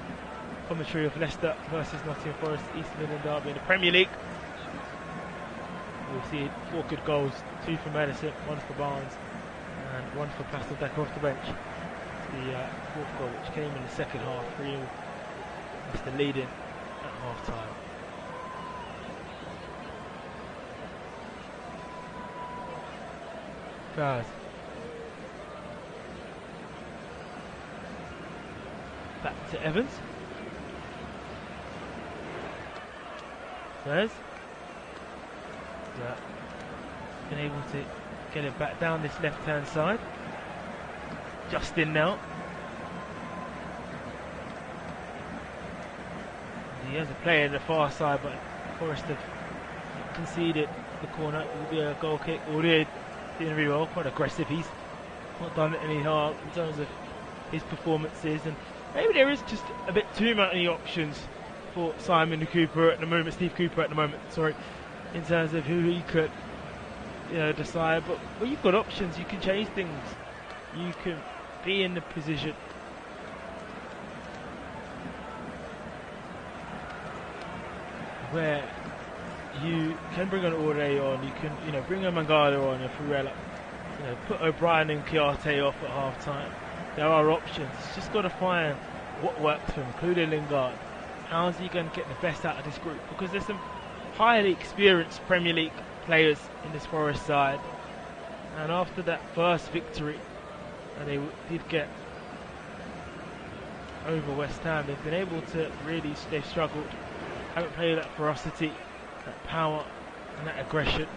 commentary of Leicester versus Nottingham Forest East Midland derby in the Premier League. We've seen 4 good goals, 2 for Madison, 1 for Barnes and 1 for Pasterdaka off the bench. The 4th goal, which came in the second half, 3-0, Leicester leading at half time. Guys, back to Evans. There's been able to get it back down this left hand side. Justin now. And he has a player in the far side, but Forest have conceded the corner. It will be a goal kick. Already doing really well, quite aggressive. He's not done it any harm in terms of his performances, and maybe there is just a bit too many options for Simon Cooper at the moment, Steve Cooper at the moment, sorry, in terms of who he could, decide. But when you've got options, you can change things. You can be in the position where you can bring an Ore on, you can, bring a Mangala on, a Furella, put O'Brien and Chiarte off at half time. There are options. It's just got to find what works for him, including Lingard. How is he going to get the best out of this group? Because there's some highly experienced Premier League players in this Forest side, and after that first victory, and they did get over West Ham, they've been able to really, they've struggled, haven't played that ferocity, that power and that aggression.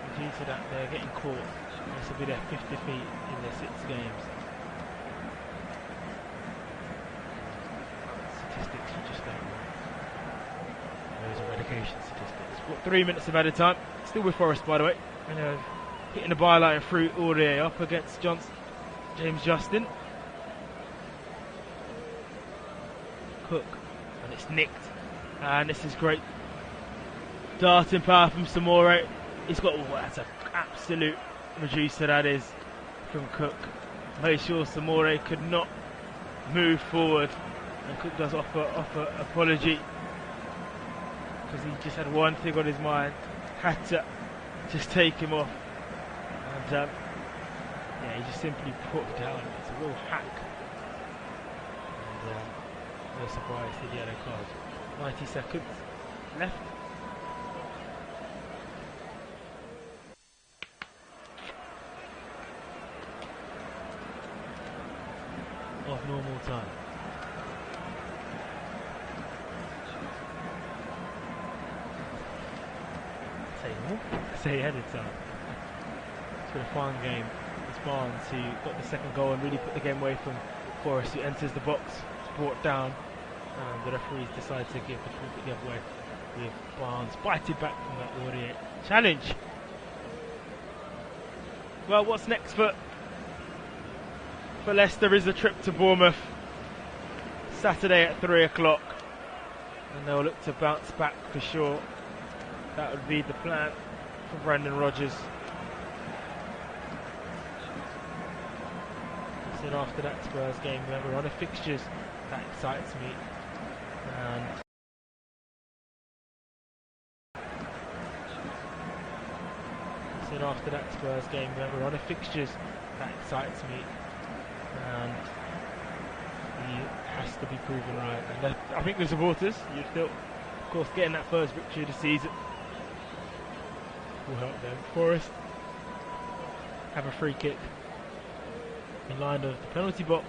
And due to that, they're getting caught. This will be their 5th defeat in their 6 games. Statistics you just don't want. Those are relegation statistics. What, 3 minutes of added time. Still with Forest, by the way. And hitting the byline through Aurier up against James Justin. Cook. And it's nicked. And this is great. Darting power from Samore. He's got, that's an absolute reducer that is from Cook. Made sure Samore could not move forward. And Cook does offer apology, because he just had one thing on his mind, had to just take him off, and he just simply put it down. It's a real hack, and no surprise he had a card. 90 seconds left. Of normal time. say headed, so it's been a fun game. It's Barnes who got the second goal and really put the game away from Forest, who enters the box, is brought down, and the referees decide to give the free kick the other way, with Barnes biting back from that Laurier challenge. Well, what's next for Leicester is a trip to Bournemouth Saturday at 3 o'clock, and they'll look to bounce back for sure. That would be the plan for Brendan Rodgers. I said after that Spurs game, we have a run of fixtures that excites me, and I said after that Spurs game, we have a run of fixtures that excites me, and he has to be proven right. And I think the supporters, you're still, of course, getting that first victory of the season will help them. Forest have a free kick in line of the penalty box.